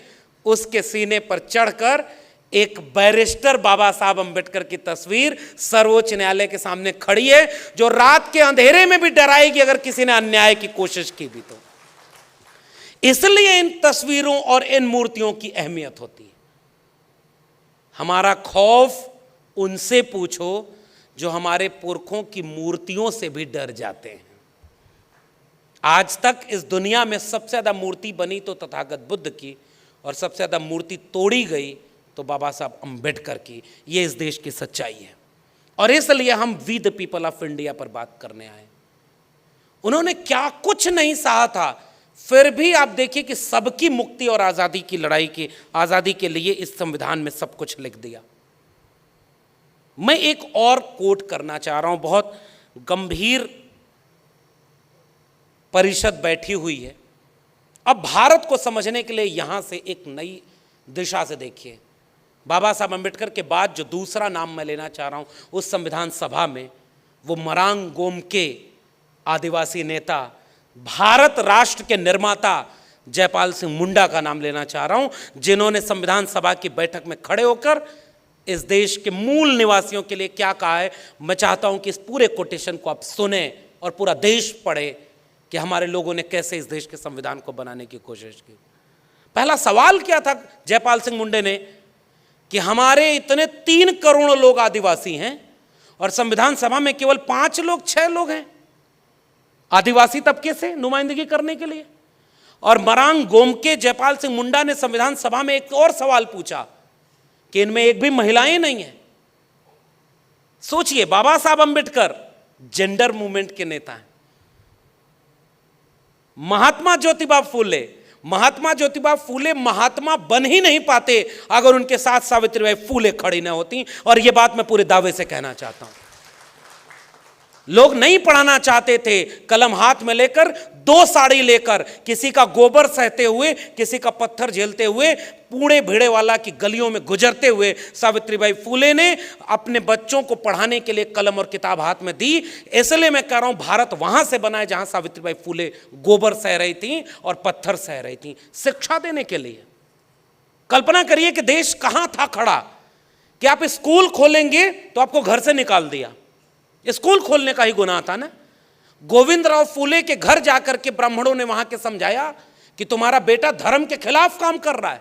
उसके सीने पर चढ़कर एक बैरिस्टर बाबा साहब अंबेडकर की तस्वीर सर्वोच्च न्यायालय के सामने खड़ी है, जो रात के अंधेरे में भी डराएगी अगर किसी ने अन्याय की कोशिश की भी तो। इसलिए इन तस्वीरों और इन मूर्तियों की अहमियत होती है। हमारा खौफ उनसे पूछो जो हमारे पुरखों की मूर्तियों से भी डर जाते हैं। आज तक इस दुनिया में सबसे ज्यादा मूर्ति बनी तो तथागत बुद्ध की, और सबसे ज्यादा मूर्ति तोड़ी गई तो बाबा साहब अंबेडकर की। ये इस देश की सच्चाई है, और इसलिए हम we the people of India पर बात करने आए। उन्होंने क्या कुछ नहीं सहा था, फिर भी आप देखिए कि सबकी मुक्ति और आज़ादी की लड़ाई की आज़ादी के लिए इस संविधान में सब कुछ लिख दिया। मैं एक और कोट करना चाह रहा हूं, बहुत गंभीर परिषद बैठी हुई है। अब भारत को समझने के लिए यहां से एक नई दिशा से देखिए। बाबा साहब अम्बेडकर के बाद जो दूसरा नाम मैं लेना चाह रहा हूं उस संविधान सभा में, वो मरांग गोमके आदिवासी नेता, भारत राष्ट्र के निर्माता जयपाल सिंह मुंडा का नाम लेना चाह रहा हूं, जिन्होंने संविधान सभा की बैठक में खड़े होकर इस देश के मूल निवासियों के लिए क्या कहा है। मैं चाहता हूं कि इस पूरे कोटेशन को आप सुने और पूरा देश पढ़े कि हमारे लोगों ने कैसे इस देश के संविधान को बनाने की कोशिश की। पहला सवाल क्या था जयपाल सिंह मुंडे ने कि हमारे इतने 3 करोड़ लोग आदिवासी हैं और संविधान सभा में केवल 5 लोग 6 लोग हैं आदिवासी तबके से नुमाइंदगी करने के लिए। और मरांग गोमके जयपाल सिंह मुंडा ने संविधान सभा में एक और सवाल पूछा कि इनमें एक भी महिलाएं नहीं हैं। सोचिए, बाबा साहब अम्बेडकर जेंडर मूवमेंट के नेता हैं। महात्मा ज्योतिबा फूले महात्मा बन ही नहीं पाते अगर उनके साथ सावित्रीबाई फूले खड़ी ना होती। और यह बात मैं पूरे दावे से कहना चाहता हूं। लोग नहीं पढ़ाना चाहते थे, कलम हाथ में लेकर 2 साड़ी लेकर, किसी का गोबर सहते हुए, किसी का पत्थर झेलते हुए, पूणे भिड़े वाला की गलियों में गुजरते हुए सावित्रीबाई फूले ने अपने बच्चों को पढ़ाने के लिए कलम और किताब हाथ में दी। इसलिए मैं कह रहा हूं भारत वहां से बना है जहां सावित्रीबाई फूले गोबर सह रही थी और पत्थर सह रही थी शिक्षा देने के लिए। कल्पना करिए कि देश कहां था खड़ा कि आप स्कूल खोलेंगे तो आपको घर से निकाल दिया। स्कूल खोलने का ही गुनाह था ना। गोविंदराव फूले के घर जाकर के ब्राह्मणों ने वहां के समझाया कि तुम्हारा बेटा धर्म के खिलाफ काम कर रहा है।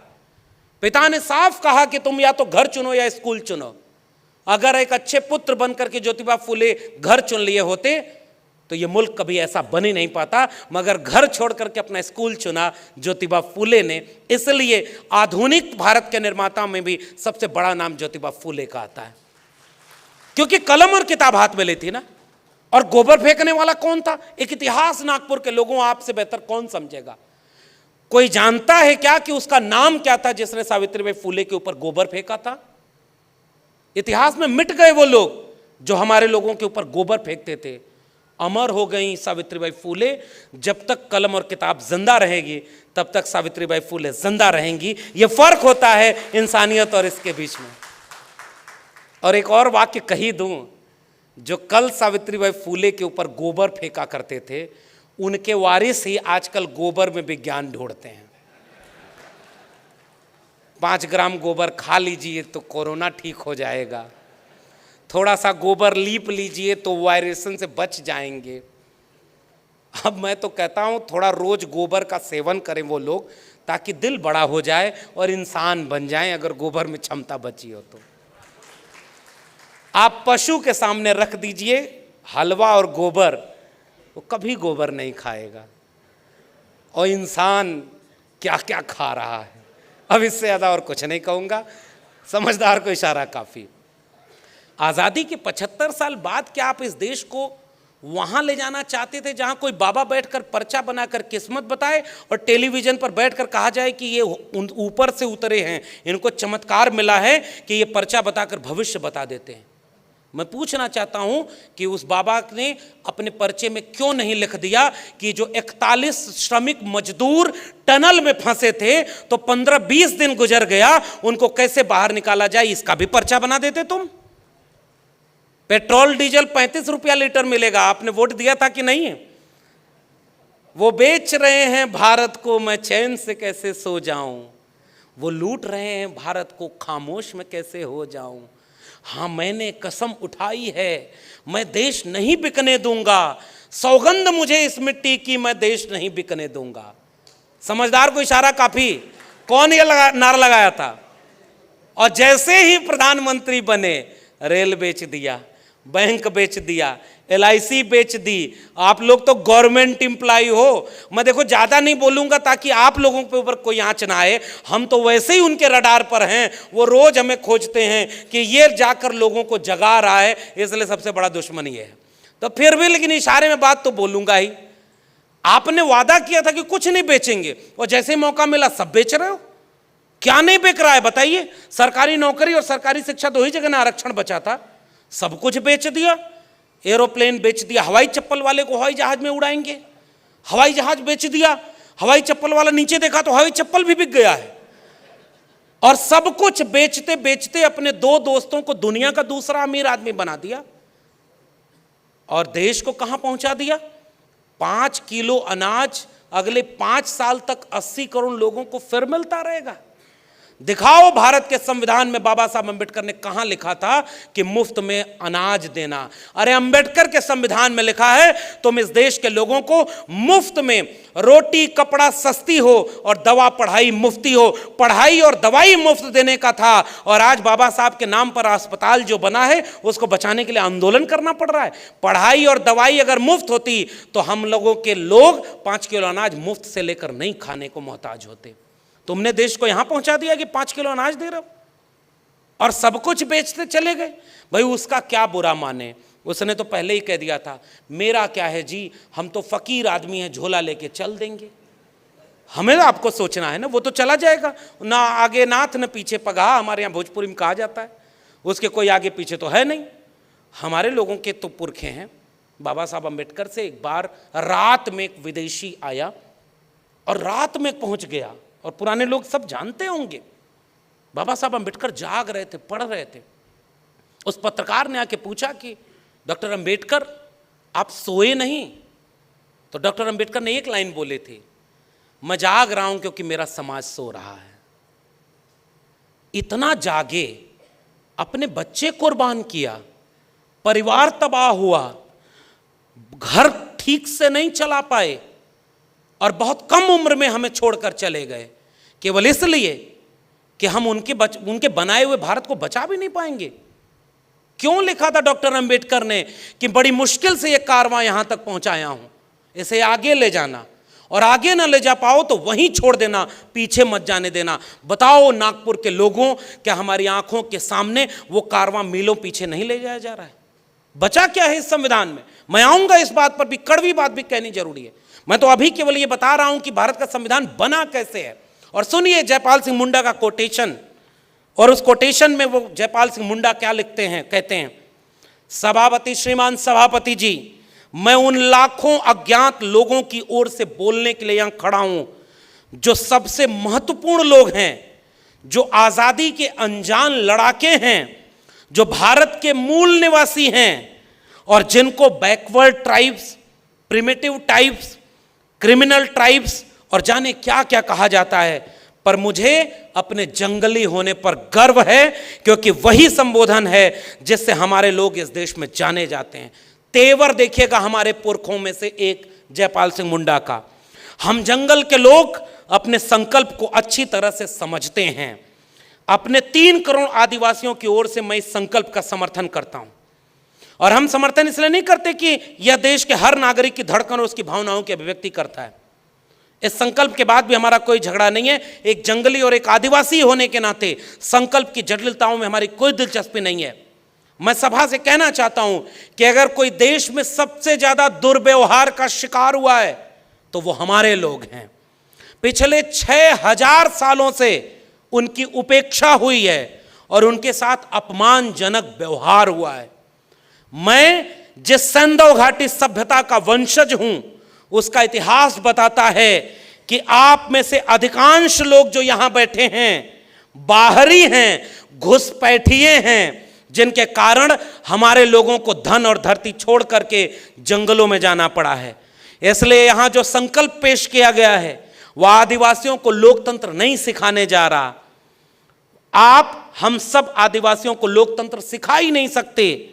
पिता ने साफ कहा कि तुम या तो घर चुनो या स्कूल चुनो। अगर एक अच्छे पुत्र बनकर के ज्योतिबा फूले घर चुन लिए होते तो ये मुल्क कभी ऐसा बन ही नहीं पाता, मगर घर छोड़ करके अपना स्कूल चुना ज्योतिबा फूले ने। इसलिए आधुनिक भारत के निर्माता में भी सबसे बड़ा नाम ज्योतिबा फूले का आता है, क्योंकि कलम और किताब हाथ में लेती ना। और गोबर फेंकने वाला कौन था? एक इतिहास नागपुर के लोगों, आपसे बेहतर कौन समझेगा? कोई जानता है क्या कि उसका नाम क्या था जिसने सावित्रीबाई फूले के ऊपर गोबर फेंका था? इतिहास में मिट गए वो लोग जो हमारे लोगों के ऊपर गोबर फेंकते थे। अमर हो गई सावित्रीबाई फूले। जब तक कलम और किताब जिंदा रहेगी तब तक सावित्रीबाई फूले जिंदा रहेंगी। यह फर्क होता है इंसानियत और इसके बीच में। और एक और वाक्य कही दूं, जो कल सावित्रीबाई फूले के ऊपर गोबर फेंका करते थे, उनके वारिस ही आजकल गोबर में विज्ञान ढूंढते हैं। 5 ग्राम गोबर खा लीजिए तो कोरोना ठीक हो जाएगा, थोड़ा सा गोबर लीप लीजिए तो वायरसन से बच जाएंगे। अब मैं तो कहता हूं थोड़ा रोज गोबर का सेवन करें वो लोग, ताकि दिल बड़ा हो जाए और इंसान बन जाएं, अगर गोबर में क्षमता बची हो तो। आप पशु के सामने रख दीजिए हलवा और गोबर, वो कभी गोबर नहीं खाएगा। और इंसान क्या क्या खा रहा है। अब इससे ज़्यादा और कुछ नहीं कहूँगा, समझदार को इशारा काफ़ी। आज़ादी के 75 साल बाद क्या आप इस देश को वहाँ ले जाना चाहते थे जहाँ कोई बाबा बैठकर पर्चा बनाकर किस्मत बताए और टेलीविज़न पर बैठकर कहा जाए कि ये ऊपर से उतरे हैं, इनको चमत्कार मिला है कि ये पर्चा बताकर भविष्य बता देते हैं? मैं पूछना चाहता हूं कि उस बाबा ने अपने पर्चे में क्यों नहीं लिख दिया कि जो 41 श्रमिक मजदूर टनल में फंसे थे तो 15-20 दिन गुजर गया, उनको कैसे बाहर निकाला जाए, इसका भी पर्चा बना देते तुम। पेट्रोल डीजल 35 रुपया लीटर मिलेगा, आपने वोट दिया था कि नहीं? वो बेच रहे हैं भारत को, मैं चैन से कैसे सो जाऊं। वो लूट रहे हैं भारत को, खामोश में कैसे हो जाऊं। हाँ, मैंने कसम उठाई है, मैं देश नहीं बिकने दूंगा। सौगंध मुझे इस मिट्टी की, मैं देश नहीं बिकने दूंगा। समझदार को इशारा काफी। कौन ये नारा लगाया था? और जैसे ही प्रधानमंत्री बने, रेल बेच दिया, बैंक बेच दिया, LIC बेच दी। आप लोग तो गवर्नमेंट एम्प्लॉय हो। मैं देखो ज़्यादा नहीं बोलूँगा ताकि आप लोगों के ऊपर कोई आँच ना आए, हम तो वैसे ही उनके रडार पर हैं। वो रोज़ हमें खोजते हैं कि ये जाकर लोगों को जगा रहा है, इसलिए सबसे बड़ा दुश्मन ये है। तो फिर भी लेकिन इशारे में बात तो बोलूँगा ही। आपने वादा किया था कि कुछ नहीं बेचेंगे और जैसे ही मौका मिला सब बेच रहे हो। क्या नहीं बिक रहा है बताइए? सरकारी नौकरी और सरकारी शिक्षा दो ही जगह ना आरक्षण बचा था, सब कुछ बेच दिया। एरोप्लेन बेच दिया, हवाई चप्पल वाले को हवाई जहाज में उड़ाएंगे, हवाई जहाज बेच दिया। हवाई चप्पल वाला नीचे देखा तो हवाई चप्पल भी बिक गया है। और सब कुछ बेचते बेचते अपने दो दोस्तों को दुनिया का दूसरा अमीर आदमी बना दिया और देश को कहां पहुंचा दिया? 5 किलो अनाज अगले 5 साल तक 80 करोड़ लोगों को फिर मिलता रहेगा। दिखाओ भारत के संविधान में बाबा साहब अंबेडकर ने कहां लिखा था कि मुफ्त में अनाज देना? अरे अंबेडकर के संविधान में लिखा है तुम इस देश के लोगों को मुफ्त में रोटी कपड़ा सस्ती हो और दवा पढ़ाई मुफ्ती हो। पढ़ाई और दवाई मुफ्त देने का था और आज बाबा साहब के नाम पर अस्पताल जो बना है उसको बचाने के लिए आंदोलन करना पड़ रहा है। पढ़ाई और दवाई अगर मुफ्त होती तो हम लोगों के लोग 5 किलो अनाज मुफ्त से लेकर नहीं खाने को मोहताज होते। तुमने देश को यहां पहुंचा दिया कि 5 किलो अनाज दे रहे हो और सब कुछ बेचते चले गए। भाई उसका क्या बुरा माने? उसने तो पहले ही कह दिया था मेरा क्या है जी, हम तो फकीर आदमी हैं, झोला लेके चल देंगे। हमें तो आपको सोचना है ना, वो तो चला जाएगा, ना आगे नाथ न पीछे पगा, हमारे यहाँ भोजपुरी में कहा जाता है। उसके कोई आगे पीछे तो है नहीं। हमारे लोगों के तो पुरखे हैं। बाबा साहब अम्बेडकर से एक बार रात में एक विदेशी आया और रात में पहुंच गया और पुराने लोग सब जानते होंगे बाबा साहब अम्बेडकर जाग रहे थे, पढ़ रहे थे। उस पत्रकार ने आके पूछा कि डॉक्टर अम्बेडकर आप सोए नहीं? तो डॉक्टर अम्बेडकर ने एक लाइन बोले थे, मैं जाग रहा हूं क्योंकि मेरा समाज सो रहा है। इतना जागे, अपने बच्चे कुर्बान किया, परिवार तबाह हुआ, घर ठीक से नहीं चला पाए और बहुत कम उम्र में हमें छोड़कर चले गए केवल इसलिए कि हम उनके बनाए हुए भारत को बचा भी नहीं पाएंगे। क्यों लिखा था डॉक्टर अंबेडकर ने कि बड़ी मुश्किल से यह कारवां यहां तक पहुंचाया हूं, इसे आगे ले जाना और आगे ना ले जा पाओ तो वहीं छोड़ देना, पीछे मत जाने देना। बताओ नागपुर के लोगों, क्या हमारी आंखों के सामने वो कारवां मीलों पीछे नहीं ले जाया जा रहा है? बचा क्या है इस संविधान में? मैं आऊंगा इस बात पर भी, कड़वी बात भी कहनी जरूरी है। मैं तो अभी केवल ये बता रहा हूं कि भारत का संविधान बना कैसे है। और सुनिए जयपाल सिंह मुंडा का कोटेशन, और उस कोटेशन में वो जयपाल सिंह मुंडा क्या लिखते हैं, कहते हैं, सभापति श्रीमान सभापति जी, मैं उन लाखों अज्ञात लोगों की ओर से बोलने के लिए यहां खड़ा हूं जो सबसे महत्वपूर्ण लोग हैं, जो आजादी के अनजान लड़ाके हैं, जो भारत के मूल निवासी हैं और जिनको backward tribes, primitive tribes, criminal tribes और जाने क्या क्या कहा जाता है। पर मुझे अपने जंगली होने पर गर्व है क्योंकि वही संबोधन है जिससे हमारे लोग इस देश में जाने जाते हैं। तेवर देखिएगा हमारे पुरखों में से एक जयपाल सिंह मुंडा का। हम जंगल के लोग अपने संकल्प को अच्छी तरह से समझते हैं। अपने 3 करोड़ आदिवासियों की ओर से मैं इस संकल्प का समर्थन करता हूं। और हम समर्थन इसलिए नहीं करते कि यह देश के हर नागरिक की धड़कन और उसकी भावनाओं की अभिव्यक्ति करता है। इस संकल्प के बाद भी हमारा कोई झगड़ा नहीं है। एक जंगली और एक आदिवासी होने के नाते संकल्प की जटिलताओं में हमारी कोई दिलचस्पी नहीं है। मैं सभा से कहना चाहता हूं कि अगर कोई देश में सबसे ज्यादा दुर्व्यवहार का शिकार हुआ है तो वो हमारे लोग हैं। पिछले 6000 सालों से उनकी उपेक्षा हुई है और उनके साथ अपमानजनक व्यवहार हुआ है। मैं जिस सैंधव घाटी सभ्यता का वंशज हूं उसका इतिहास बताता है कि आप में से अधिकांश लोग जो यहां बैठे हैं बाहरी हैं, घुसपैठिए हैं, जिनके कारण हमारे लोगों को धन और धरती छोड़ करके जंगलों में जाना पड़ा है। इसलिए यहां जो संकल्प पेश किया गया है वह आदिवासियों को लोकतंत्र नहीं सिखाने जा रहा। आप हम सब आदिवासियों को लोकतंत्र सिखा ही नहीं सकते,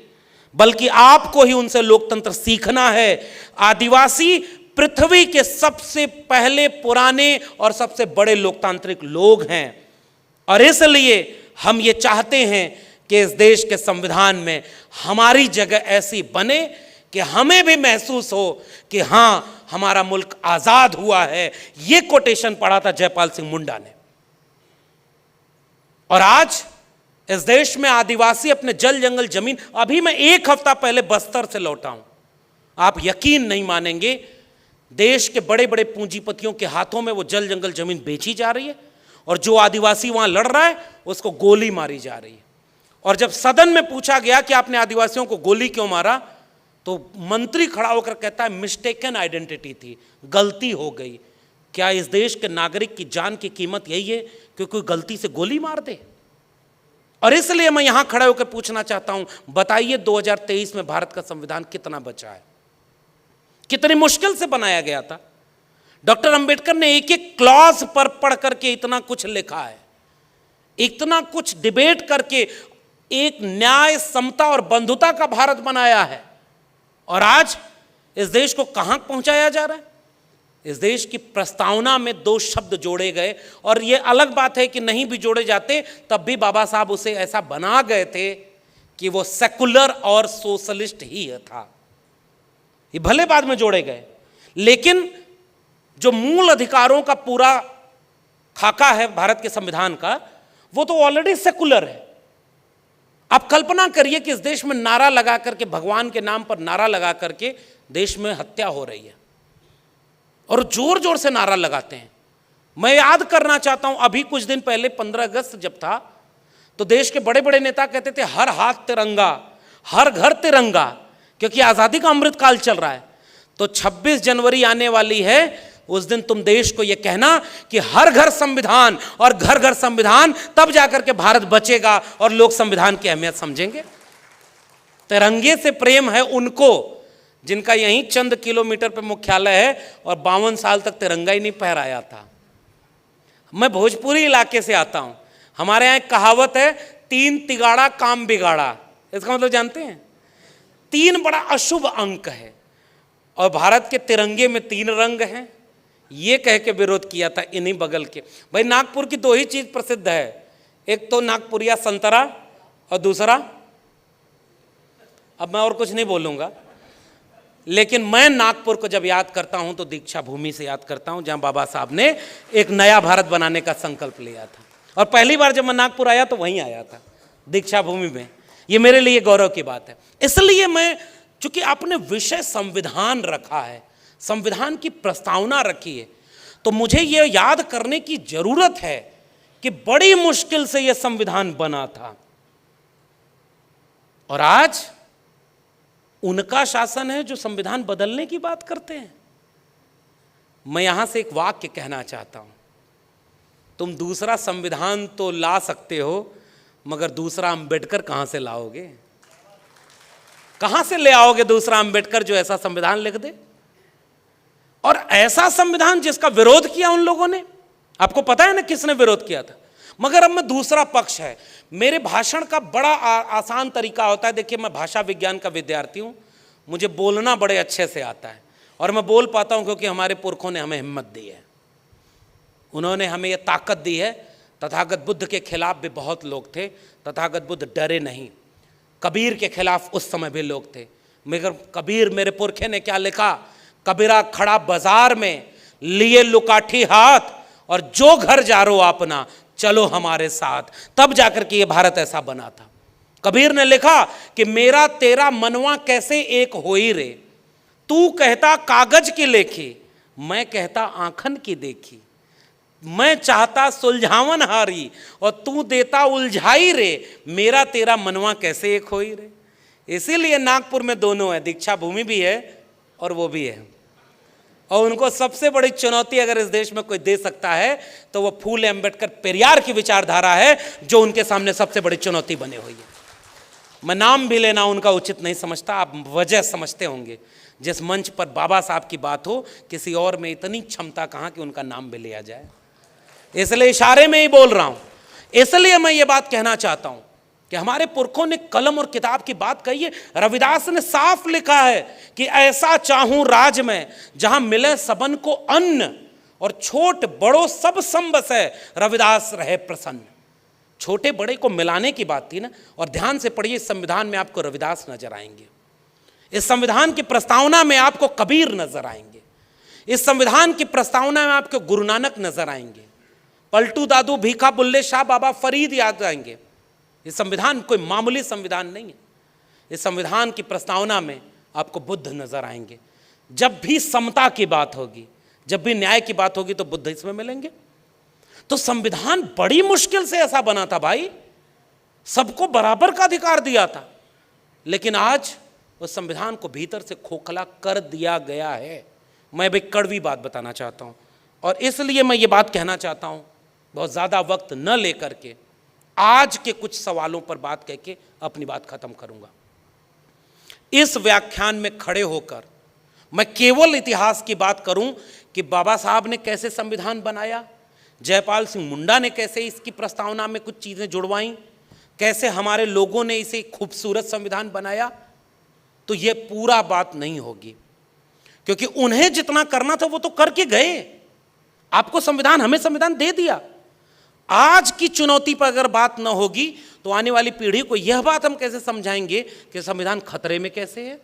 बल्कि आपको ही उनसे लोकतंत्र सीखना है। आदिवासी पृथ्वी के सबसे पहले पुराने और सबसे बड़े लोकतांत्रिक लोग हैं और इसलिए हम ये चाहते हैं कि इस देश के संविधान में हमारी जगह ऐसी बने कि हमें भी महसूस हो कि हां हमारा मुल्क आजाद हुआ है। ये कोटेशन पढ़ा था जयपाल सिंह मुंडा ने। और आज इस देश में आदिवासी अपने जल जंगल जमीन, अभी मैं 1 हफ्ता पहले बस्तर से लौटा हूं, आप यकीन नहीं मानेंगे देश के बड़े बड़े पूंजीपतियों के हाथों में वो जल जंगल जमीन बेची जा रही है, और जो आदिवासी वहां लड़ रहा है उसको गोली मारी जा रही है। और जब सदन में पूछा गया कि आपने आदिवासियों को गोली क्यों मारा, तो मंत्री खड़ा होकर कहता है मिस्टेकन आइडेंटिटी थी, गलती हो गई। क्या इस देश के नागरिक की जान की कीमत यही है कि कोई गलती से गोली मार दे? और इसलिए मैं यहां खड़े होकर पूछना चाहता हूं, बताइए 2023 में भारत का संविधान कितना बचा है? कितनी मुश्किल से बनाया गया था। डॉक्टर अंबेडकर ने एक एक क्लॉज पर पढ़ करके इतना कुछ लिखा है, इतना कुछ डिबेट करके एक न्याय, समता और बंधुता का भारत बनाया है। और आज इस देश को कहां पहुंचाया जा रहा है? इस देश की प्रस्तावना में 2 शब्द जोड़े गए, और यह अलग बात है कि नहीं भी जोड़े जाते तब भी बाबा साहब उसे ऐसा बना गए थे कि वो सेकुलर और सोशलिस्ट ही था। ये भले बाद में जोड़े गए, लेकिन जो मूल अधिकारों का पूरा खाका है भारत के संविधान का, वो तो ऑलरेडी सेकुलर है। आप कल्पना करिए कि इस देश में नारा लगा करके, भगवान के नाम पर नारा लगा करके देश में हत्या हो रही है, और जोर जोर से नारा लगाते हैं। मैं याद करना चाहता हूं, अभी कुछ दिन पहले 15 अगस्त जब था, तो देश के बड़े बड़े नेता कहते थे हर हाथ तिरंगा, हर घर तिरंगा, क्योंकि आज़ादी का अमृत काल चल रहा है। तो 26 जनवरी आने वाली है, उस दिन तुम देश को यह कहना कि हर घर संविधान, और घर घर संविधान, तब जाकर के भारत बचेगा और लोग संविधान की अहमियत समझेंगे। तिरंगे से प्रेम है उनको जिनका यहीं चंद किलोमीटर पे मुख्यालय है और 52 साल तक तिरंगा ही नहीं फहराया था। मैं भोजपुरी इलाके से आता हूं, हमारे यहाँ एक कहावत है, 3 तिगाड़ा काम बिगाड़ा। इसका मतलब जानते हैं? 3 बड़ा अशुभ अंक है, और भारत के तिरंगे में 3 रंग हैं। ये कह के विरोध किया था इन्हीं बगल के। भाई नागपुर की 2 ही चीज प्रसिद्ध है, एक तो नागपुरिया संतरा, और दूसरा, अब मैं और कुछ नहीं बोलूंगा, लेकिन मैं नागपुर को जब याद करता हूं तो दीक्षा भूमि से याद करता हूं, जहां बाबा साहब ने एक नया भारत बनाने का संकल्प लिया था। और पहली बार जब मैं नागपुर आया तो वहीं आया था, दीक्षा भूमि में। ये मेरे लिए गौरव की बात है। इसलिए मैं, चूंकि आपने विषय संविधान रखा है, संविधान की प्रस्तावना रखी है, तो मुझे यह याद करने की जरूरत है कि बड़ी मुश्किल से यह संविधान बना था, और आज उनका शासन है जो संविधान बदलने की बात करते हैं। मैं यहां से एक वाक्य कहना चाहता हूं, तुम दूसरा संविधान तो ला सकते हो, मगर दूसरा अंबेडकर कहां से लाओगे? कहां से ले आओगे दूसरा अंबेडकर जो ऐसा संविधान लिख दे, और ऐसा संविधान जिसका विरोध किया उन लोगों ने? आपको पता है ना किसने विरोध किया था? मगर अब मैं दूसरा पक्ष है, मेरे भाषण का बड़ा आसान तरीका होता है। देखिए, मैं भाषा विज्ञान का विद्यार्थी हूं, मुझे बोलना बड़े अच्छे से आता है, और मैं बोल पाता हूं क्योंकि हमारे पुरखों ने हमें हिम्मत दी है, उन्होंने हमें यह ताकत दी है। तथागत बुद्ध के खिलाफ भी बहुत लोग थे, तथागत बुद्ध डरे नहीं। कबीर के खिलाफ उस समय भी लोग थे, मगर कबीर, मेरे पुरखे ने क्या लिखा? कबीरा खड़ा बाजार में, लिए लुकाठी हाथ, और जो घर जारो अपना, चलो हमारे साथ। तब जाकर के ये भारत ऐसा बना था। कबीर ने लिखा कि मेरा तेरा मनवा कैसे एक होई रे, तू कहता कागज की लेखी, मैं कहता आंखन की देखी, मैं चाहता सुलझावन हारी, और तू देता उलझाई रे, मेरा तेरा मनवा कैसे एक होई रे। इसीलिए नागपुर में दोनों है, दीक्षा भूमि भी है और वो भी है। और उनको सबसे बड़ी चुनौती अगर इस देश में कोई दे सकता है तो वो फूले अंबेडकर पेरियार की विचारधारा है, जो उनके सामने सबसे बड़ी चुनौती बनी हुई है। मैं नाम भी लेना उनका उचित नहीं समझता, आप वजह समझते होंगे। जिस मंच पर बाबा साहब की बात हो, किसी और में इतनी क्षमता कहाँ कि उनका नाम भी लिया जाए। इसलिए इशारे में ही बोल रहा हूं। इसलिए मैं ये बात कहना चाहता हूं कि हमारे पुरखों ने कलम और किताब की बात कही है। रविदास ने साफ लिखा है कि ऐसा चाहूं राज में जहां मिले सबन को अन्न, और छोट बड़ो सब संबस है, रविदास रहे प्रसन्न। छोटे बड़े को मिलाने की बात थी ना। और ध्यान से पढ़िए, इस संविधान में आपको रविदास नजर आएंगे, इस संविधान की प्रस्तावना में आपको कबीर नजर आएंगे, इस संविधान की प्रस्तावना में आपको गुरु नानक नजर आएंगे, पलटू दादू, भीखा, बुल्ले शाह, बाबा फरीद याद आएंगे। ये संविधान कोई मामूली संविधान नहीं है। इस संविधान की प्रस्तावना में आपको बुद्ध नजर आएंगे, जब भी समता की बात होगी, जब भी न्याय की बात होगी तो बुद्ध इसमें मिलेंगे। तो संविधान बड़ी मुश्किल से ऐसा बना था भाई, सबको बराबर का अधिकार दिया था, लेकिन आज उस संविधान को भीतर से खोखला कर दिया गया है। मैं भी कड़वी बात बताना चाहता हूं और इसलिए मैं ये बात कहना चाहता हूं, बहुत ज़्यादा वक्त न लेकर के आज के कुछ सवालों पर बात कह के अपनी बात खत्म करूंगा। इस व्याख्यान में खड़े होकर मैं केवल इतिहास की बात करूं कि बाबा साहब ने कैसे संविधान बनाया, जयपाल सिंह मुंडा ने कैसे इसकी प्रस्तावना में कुछ चीज़ें जुड़वाई, कैसे हमारे लोगों ने इसे खूबसूरत संविधान बनाया, तो ये पूरा बात नहीं होगी, क्योंकि उन्हें जितना करना था वो तो करके गए। आपको संविधान, हमें संविधान दे दिया। आज की चुनौती पर अगर बात न होगी तो आने वाली पीढ़ी को यह बात हम कैसे समझाएंगे कि संविधान खतरे में कैसे है।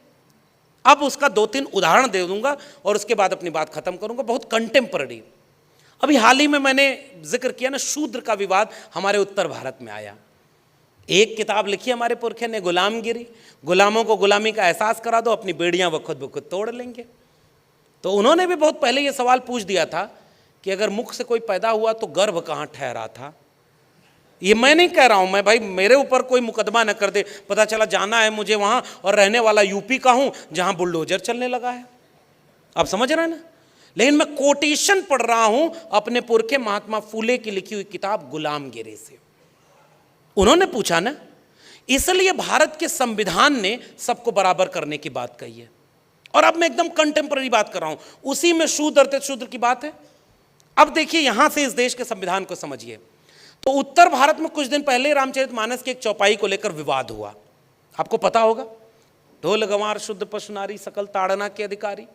अब उसका 2-3 उदाहरण दे दूंगा और उसके बाद अपनी बात खत्म करूंगा, बहुत कंटेम्पररी। अभी हाल ही में मैंने जिक्र किया ना, शूद्र का विवाद हमारे उत्तर भारत में आया। एक किताब लिखी हमारे पुरखे ने, गुलामगिरी, गुलामों को गुलामी का एहसास करा दो, अपनी बेड़ियां वो खुद ब खुद तोड़ लेंगे। तो उन्होंने भी बहुत पहले ये सवाल पूछ दिया था कि अगर मुख से कोई पैदा हुआ तो गर्भ कहाँ ठहरा था। ये मैं नहीं कह रहा हूं, मैं भाई मेरे ऊपर कोई मुकदमा न कर दे, पता चला जाना है मुझे वहां और रहने वाला यूपी का हूं जहां बुलडोजर चलने लगा है। आप समझ रहे हैं ना। लेकिन मैं कोटेशन पढ़ रहा हूं अपने पुरखे महात्मा फूले की लिखी हुई किताब गुलामगिरी से। उन्होंने पूछा ना, इसलिए भारत के संविधान ने सबको बराबर करने की बात कही है। और अब मैं एकदम कंटेम्पररी बात कर रहा हूं, उसी में शूद्र अर्थात शूद्र की बात है। अब देखिए यहां से इस देश के संविधान को समझिए। तो उत्तर भारत में कुछ दिन पहले रामचरितमानस की एक चौपाई को लेकर विवाद हुआ, आपको पता होगा। ढोल गंवार शुद्ध पशु नारी सकल ताड़ना के अधिकारी।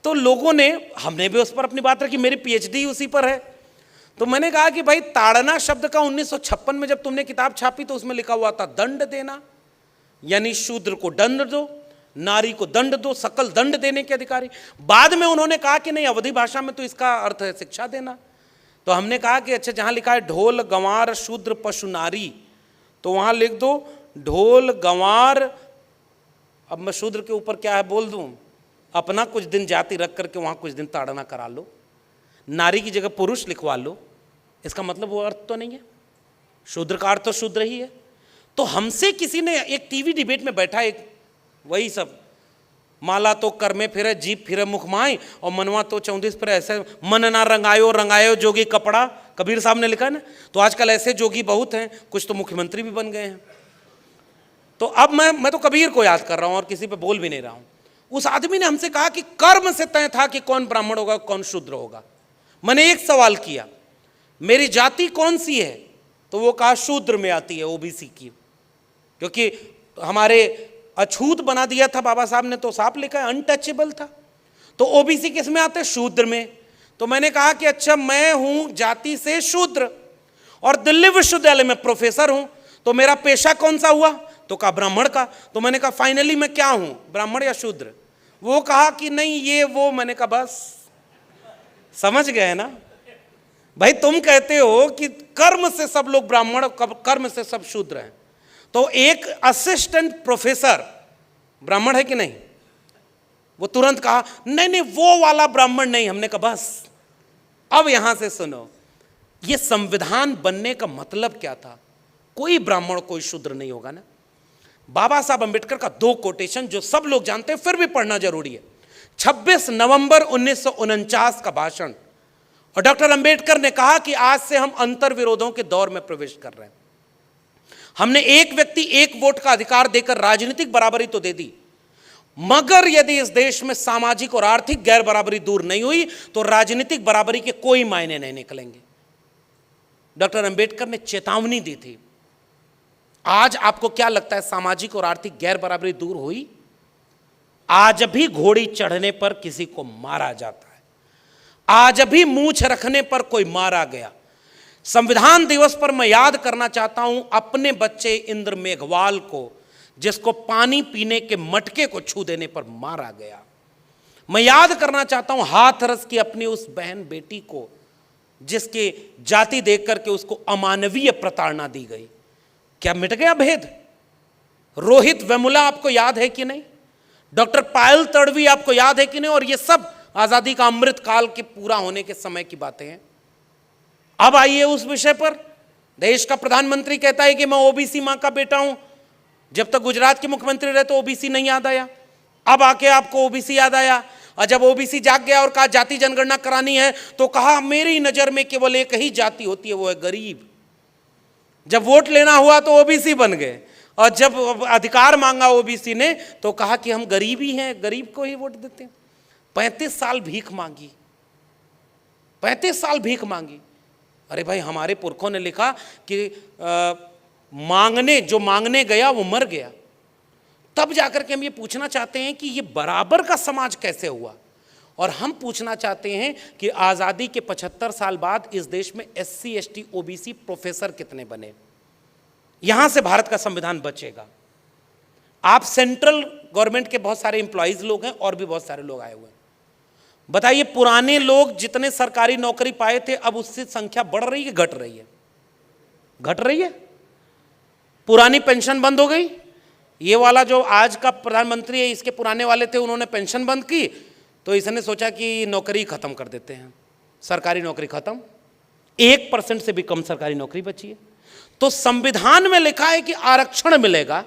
तो लोगों ने, हमने भी उस पर अपनी बात रखी, मेरी पीएचडी उसी पर है। तो मैंने कहा कि भाई ताड़ना शब्द का 1956 में जब तुमने किताब छापी तो उसमें लिखा हुआ था दंड देना, यानी शूद्र को दंड दो, नारी को दंड दो, सकल दंड देने के अधिकारी। बाद में उन्होंने कहा कि नहीं, अवधी भाषा में तो इसका अर्थ है शिक्षा देना। तो हमने कहा कि अच्छा, जहां लिखा है ढोल गंवार शूद्र पशु नारी, तो वहां लिख दो ढोल गंवार। अब मैं शूद्र के ऊपर क्या है बोल दूं, अपना कुछ दिन जाति रख करके वहां कुछ दिन ताड़ना करा लो, नारी की जगह पुरुष लिखवा लो। इसका मतलब वो अर्थ तो नहीं है, शूद्र का अर्थ तो शूद्र ही है। तो हमसे किसी ने एक टीवी डिबेट में बैठा, एक वही सब, माला तो कर में फिरे जीप फिरे मुख माई और मनवा तो 34 पर ऐसे, मन ना रंगायो रंगायो जोगी कपड़ा, कबीर साहब ने लिखा है ना। तो आजकल ऐसे जोगी बहुत हैं, कुछ तो मुख्यमंत्री भी बन गए हैं। तो अब मैं तो कबीर को याद कर रहा हूं और किसी पे बोल भी नहीं रहा हूं। उस आदमी ने हमसे कहा कि कर्म से तय था कि कौन ब्राह्मण होगा कौन शूद्र होगा। मैंने एक सवाल किया, मेरी जाति कौन सी है, तो वो कहा शूद्र में आती है, ओबीसी की, क्योंकि हमारे अछूत बना दिया था बाबा साहब ने, तो साफ लिखा है अनटचेबल था। तो ओबीसी किस में आते हैं, शूद्र में। तो मैंने कहा कि अच्छा, मैं हूं जाति से शूद्र और दिल्ली विश्वविद्यालय में प्रोफेसर हूं, तो मेरा पेशा कौन सा हुआ, तो कहा ब्राह्मण का। तो मैंने कहा फाइनली मैं क्या हूं, ब्राह्मण या शूद्र। वो कहा कि नहीं ये वो। मैंने कहा बस समझ गए ना भाई, तुम कहते हो कि कर्म से सब लोग ब्राह्मण, कर्म से सब शूद्र हैं, तो एक असिस्टेंट प्रोफेसर ब्राह्मण है कि नहीं। वो तुरंत कहा नहीं नहीं वो वाला ब्राह्मण नहीं। हमने कहा बस अब यहां से सुनो, ये संविधान बनने का मतलब क्या था, कोई ब्राह्मण कोई शूद्र नहीं होगा ना। बाबा साहब अंबेडकर का 2 कोटेशन जो सब लोग जानते हैं फिर भी पढ़ना जरूरी है। 26 नवंबर 1949 का भाषण, और डॉक्टर अंबेडकर ने कहा कि आज से हम अंतर विरोधों के दौर में प्रवेश कर रहे हैं। हमने एक व्यक्ति एक वोट का अधिकार देकर राजनीतिक बराबरी तो दे दी, मगर यदि इस देश में सामाजिक और आर्थिक गैर बराबरी दूर नहीं हुई तो राजनीतिक बराबरी के कोई मायने नहीं निकलेंगे। डॉक्टर अंबेडकर ने चेतावनी दी थी। आज आपको क्या लगता है, सामाजिक और आर्थिक गैर बराबरी दूर हुई? आज भी घोड़ी चढ़ने पर किसी को मारा जाता है, आज भी मूछ रखने पर कोई मारा गया। संविधान दिवस पर मैं याद करना चाहता हूं अपने बच्चे इंद्र मेघवाल को, जिसको पानी पीने के मटके को छू देने पर मारा गया। मैं याद करना चाहता हूं हाथरस की अपनी उस बहन बेटी को, जिसके जाति देख करके उसको अमानवीय प्रताड़ना दी गई। क्या मिट गया भेद? रोहित वेमुला आपको याद है कि नहीं? डॉक्टर पायल तड़वी आपको याद है कि नहीं? और ये सब आजादी का अमृत काल के पूरा होने के समय की बातें हैं। अब आइए उस विषय पर। देश का प्रधानमंत्री कहता है कि मैं ओबीसी मां का बेटा हूं। जब तक गुजरात के मुख्यमंत्री रहे तो ओबीसी नहीं याद आया, अब आके आपको ओबीसी याद आया। और जब ओबीसी जाग गया और कहा जाति जनगणना करानी है तो कहा मेरी नजर में केवल एक ही जाति होती है, वो है गरीब। जब वोट लेना हुआ तो ओबीसी बन गए, और जब अधिकार मांगा ओबीसी ने तो कहा कि हम गरीब ही हैं, गरीब को ही वोट देते हैं। 35 साल भीख मांगी, 35 साल भीख मांगी। अरे भाई, हमारे पुरखों ने लिखा कि जो मांगने गया वो मर गया। तब जाकर के हम ये पूछना चाहते हैं कि ये बराबर का समाज कैसे हुआ। और हम पूछना चाहते हैं कि आज़ादी के 75 साल बाद इस देश में SC ST OBC प्रोफेसर कितने बने। यहां से भारत का संविधान बचेगा। आप सेंट्रल गवर्नमेंट के बहुत सारे एम्प्लॉयज लोग हैं और भी बहुत सारे लोग आए हुए हैं। बताइए, पुराने लोग जितने सरकारी नौकरी पाए थे अब उससे संख्या बढ़ रही है, घट रही है? घट रही है। पुरानी पेंशन बंद हो गई। ये वाला जो आज का प्रधानमंत्री है, इसके पुराने वाले थे, उन्होंने पेंशन बंद की तो इसने सोचा कि नौकरी खत्म कर देते हैं, सरकारी नौकरी खत्म। 1% से भी कम सरकारी नौकरी बची है। तो संविधान में लिखा है कि आरक्षण मिलेगा,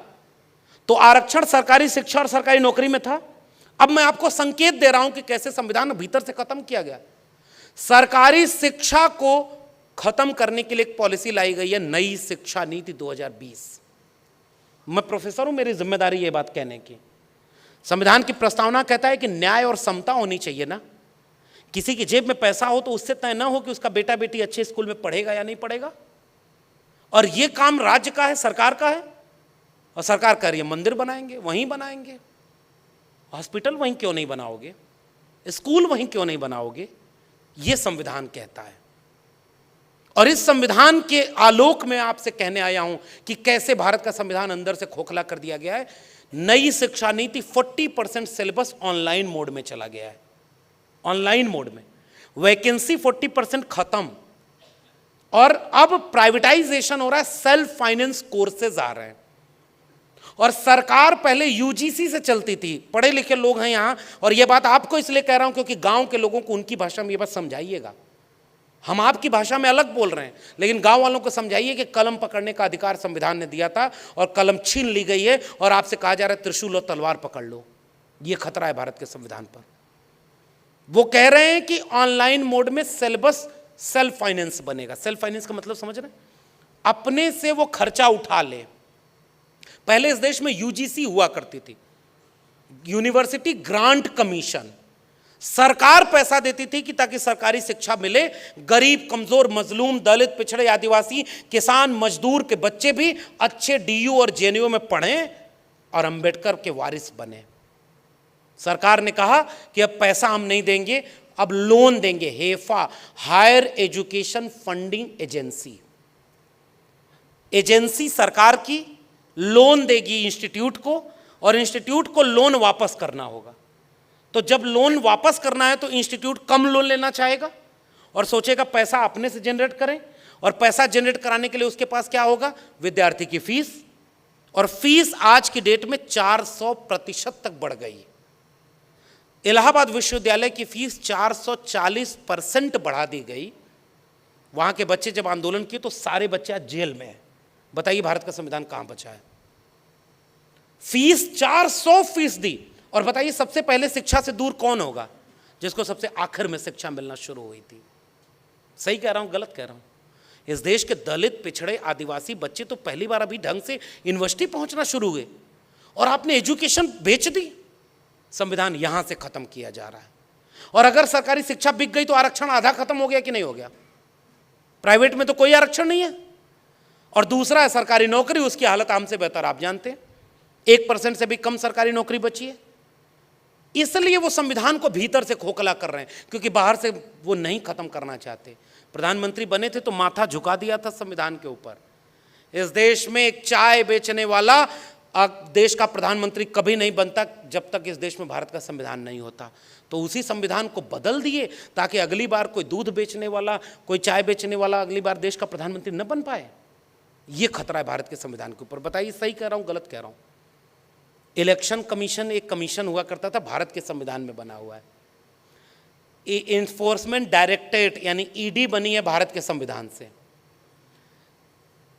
तो आरक्षण सरकारी शिक्षा और सरकारी नौकरी में था। अब मैं आपको संकेत दे रहा हूं कि कैसे संविधान भीतर से खत्म किया गया। सरकारी शिक्षा को खत्म करने के लिए एक पॉलिसी लाई गई है, नई शिक्षा नीति 2020। मैं प्रोफेसर हूं, मेरी जिम्मेदारी ये बात कहने की। संविधान की प्रस्तावना कहता है कि न्याय और समता होनी चाहिए ना। किसी की जेब में पैसा हो तो उससे तय ना हो कि उसका बेटा बेटी अच्छे स्कूल में पढ़ेगा या नहीं पढ़ेगा। और ये काम राज्य का है, सरकार का है। और सरकार कह रही है मंदिर बनाएंगे, वहीं बनाएंगे। हॉस्पिटल वहीं क्यों नहीं बनाओगे? स्कूल वहीं क्यों नहीं बनाओगे? ये संविधान कहता है। और इस संविधान के आलोक में आपसे कहने आया हूं कि कैसे भारत का संविधान अंदर से खोखला कर दिया गया है। नई शिक्षा नीति 40% सिलेबस ऑनलाइन मोड में चला गया है। ऑनलाइन मोड में वैकेंसी 40% खत्म। और अब प्राइवेटाइजेशन हो रहा है, सेल्फ फाइनेंस कोर्सेज आ रहे हैं। और सरकार पहले यूजीसी से चलती थी, पढ़े लिखे लोग हैं यहां, और यह बात आपको इसलिए कह रहा हूं क्योंकि गांव के लोगों को उनकी भाषा में यह बात समझाइएगा। हम आपकी भाषा में अलग बोल रहे हैं, लेकिन गांव वालों को समझाइए कि कलम पकड़ने का अधिकार संविधान ने दिया था और कलम छीन ली गई है और आपसे कहा जा रहा है त्रिशूल और तलवार पकड़ लो। यह खतरा है भारत के संविधान पर। वो कह रहे हैं कि ऑनलाइन मोड में सिलेबस सेल्फ फाइनेंस बनेगा। सेल्फ फाइनेंस का मतलब समझ रहे हैं? अपने से वो खर्चा उठा ले। पहले इस देश में यूजीसी हुआ करती थी, यूनिवर्सिटी ग्रांट कमीशन। सरकार पैसा देती थी कि ताकि सरकारी शिक्षा मिले, गरीब, कमजोर, मजलूम, दलित, पिछड़े, आदिवासी, किसान, मजदूर के बच्चे भी अच्छे DU और JNU में पढ़ें और अंबेडकर के वारिस बने। सरकार ने कहा कि अब पैसा हम नहीं देंगे, अब लोन देंगे। HEFA, higher education funding agency, agency सरकार की लोन देगी इंस्टीट्यूट को, और इंस्टीट्यूट को लोन वापस करना होगा। तो जब लोन वापस करना है तो इंस्टीट्यूट कम लोन लेना चाहेगा और सोचेगा पैसा अपने से जनरेट करें। और पैसा जनरेट कराने के लिए उसके पास क्या होगा? विद्यार्थी की फीस। और फीस आज की डेट में 400% तक बढ़ गई। इलाहाबाद विश्वविद्यालय की फीस 440% बढ़ा दी गई। वहां के बच्चे जब आंदोलन किए तो सारे बच्चे आज जेल में हैं। बताइए भारत का संविधान कहां बचा है? फीस 400%। और बताइए सबसे पहले शिक्षा से दूर कौन होगा? जिसको सबसे आखिर में शिक्षा मिलना शुरू हुई थी। सही कह रहा हूं, गलत कह रहा हूं? इस देश के दलित, पिछड़े, आदिवासी बच्चे तो पहली बार अभी ढंग से यूनिवर्सिटी पहुंचना शुरू हुए, और आपने एजुकेशन बेच दी। संविधान यहां से खत्म किया जा रहा है। और अगर सरकारी शिक्षा बिक गई तो आरक्षण आधा खत्म हो गया कि नहीं हो गया? प्राइवेट में तो कोई आरक्षण नहीं है। और दूसरा है सरकारी नौकरी, उसकी हालत हमसे बेहतर आप जानते हैं। 1% से भी कम सरकारी नौकरी बची है। इसलिए वो संविधान को भीतर से खोखला कर रहे हैं, क्योंकि बाहर से वो नहीं खत्म करना चाहते। प्रधानमंत्री बने थे तो माथा झुका दिया था संविधान के ऊपर। इस देश में एक चाय बेचने वाला देश का प्रधानमंत्री कभी नहीं बनता जब तक इस देश में भारत का संविधान नहीं होता। तो उसी संविधान को बदल दिए ताकि अगली बार कोई दूध बेचने वाला, कोई चाय बेचने वाला अगली बार देश का प्रधानमंत्री न बन पाए। ये खतरा है भारत के संविधान के ऊपर। बताइए सही कह रहा हूं, गलत कह रहा हूं? इलेक्शन कमीशन एक कमीशन हुआ करता था, भारत के संविधान में बना हुआ है। इन्फोर्समेंट डायरेक्टरेट यानी ईडी बनी है भारत के संविधान से।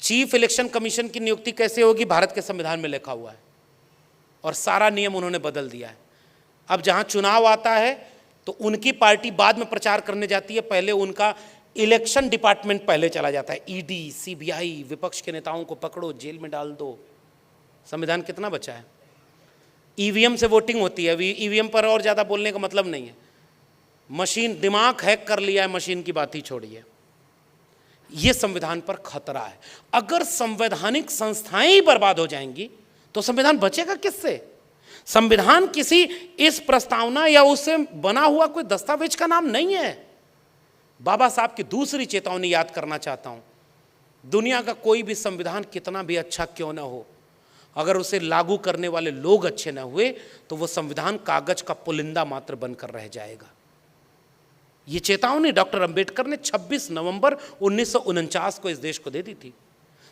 चीफ इलेक्शन कमीशन की नियुक्ति कैसे होगी, भारत के संविधान में लिखा हुआ है, और सारा नियम उन्होंने बदल दिया है। अब जहां चुनाव आता है तो उनकी पार्टी बाद में प्रचार करने जाती है, पहले उनका इलेक्शन डिपार्टमेंट पहले चला जाता है। ईडी, सीबीआई, विपक्ष के नेताओं को पकड़ो, जेल में डाल दो। संविधान कितना बचा है? ईवीएम से वोटिंग होती है। ईवीएम पर और ज़्यादा बोलने का मतलब नहीं है। मशीन, दिमाग हैक कर लिया है, मशीन की बात ही छोड़िए। ये संविधान पर खतरा है। अगर संवैधानिक संस्थाएं ही बर्बाद हो जाएंगी तो संविधान बचेगा किससे? संविधान किसी इस प्रस्तावना या उससे बना हुआ कोई दस्तावेज का नाम नहीं है। बाबा साहब की दूसरी चेतावनी याद करना चाहता हूं। दुनिया का कोई भी संविधान कितना भी अच्छा क्यों ना हो, अगर उसे लागू करने वाले लोग अच्छे ना हुए तो वो संविधान कागज का पुलिंदा मात्र बनकर रह जाएगा। ये चेतावनी डॉक्टर अंबेडकर ने 26 नवंबर 1949 को इस देश को दे दी थी।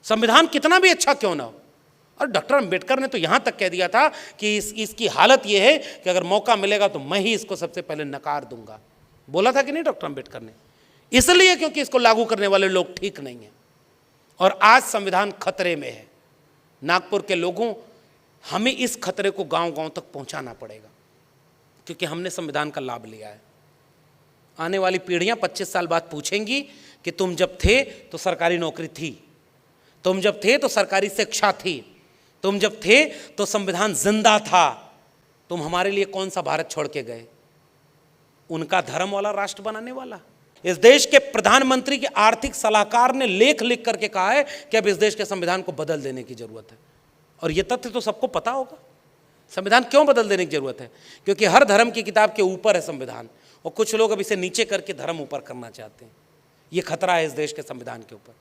संविधान कितना भी अच्छा क्यों ना हो। और डॉक्टर अंबेडकर ने तो यहां तक कह दिया था कि इसकी हालत यह है कि अगर मौका मिलेगा तो मैं ही इसको सबसे पहले नकार दूंगा। बोला था कि नहीं डॉक्टर अंबेडकर ने? इसलिए क्योंकि इसको लागू करने वाले लोग ठीक नहीं है। और आज संविधान खतरे में है। नागपुर के लोगों, हमें इस खतरे को गांव-गांव तक पहुंचाना पड़ेगा, क्योंकि हमने संविधान का लाभ लिया है। आने वाली पीढ़ियां 25 साल बाद पूछेंगी कि तुम जब थे तो सरकारी नौकरी थी, तुम जब थे तो सरकारी शिक्षा थी, तुम जब थे तो संविधान जिंदा था, तुम हमारे लिए कौन सा भारत छोड़ के गए? उनका धर्म वाला राष्ट्र बनाने वाला। इस देश के प्रधानमंत्री के आर्थिक सलाहकार ने लेख लिख करके कहा है कि अब इस देश के संविधान को बदल देने की जरूरत है। और यह तथ्य तो सबको पता होगा। संविधान क्यों बदल देने की जरूरत है? क्योंकि हर धर्म की किताब के ऊपर है संविधान, और कुछ लोग अब इसे नीचे करके धर्म ऊपर करना चाहते हैं। यह खतरा है इस देश के संविधान के ऊपर।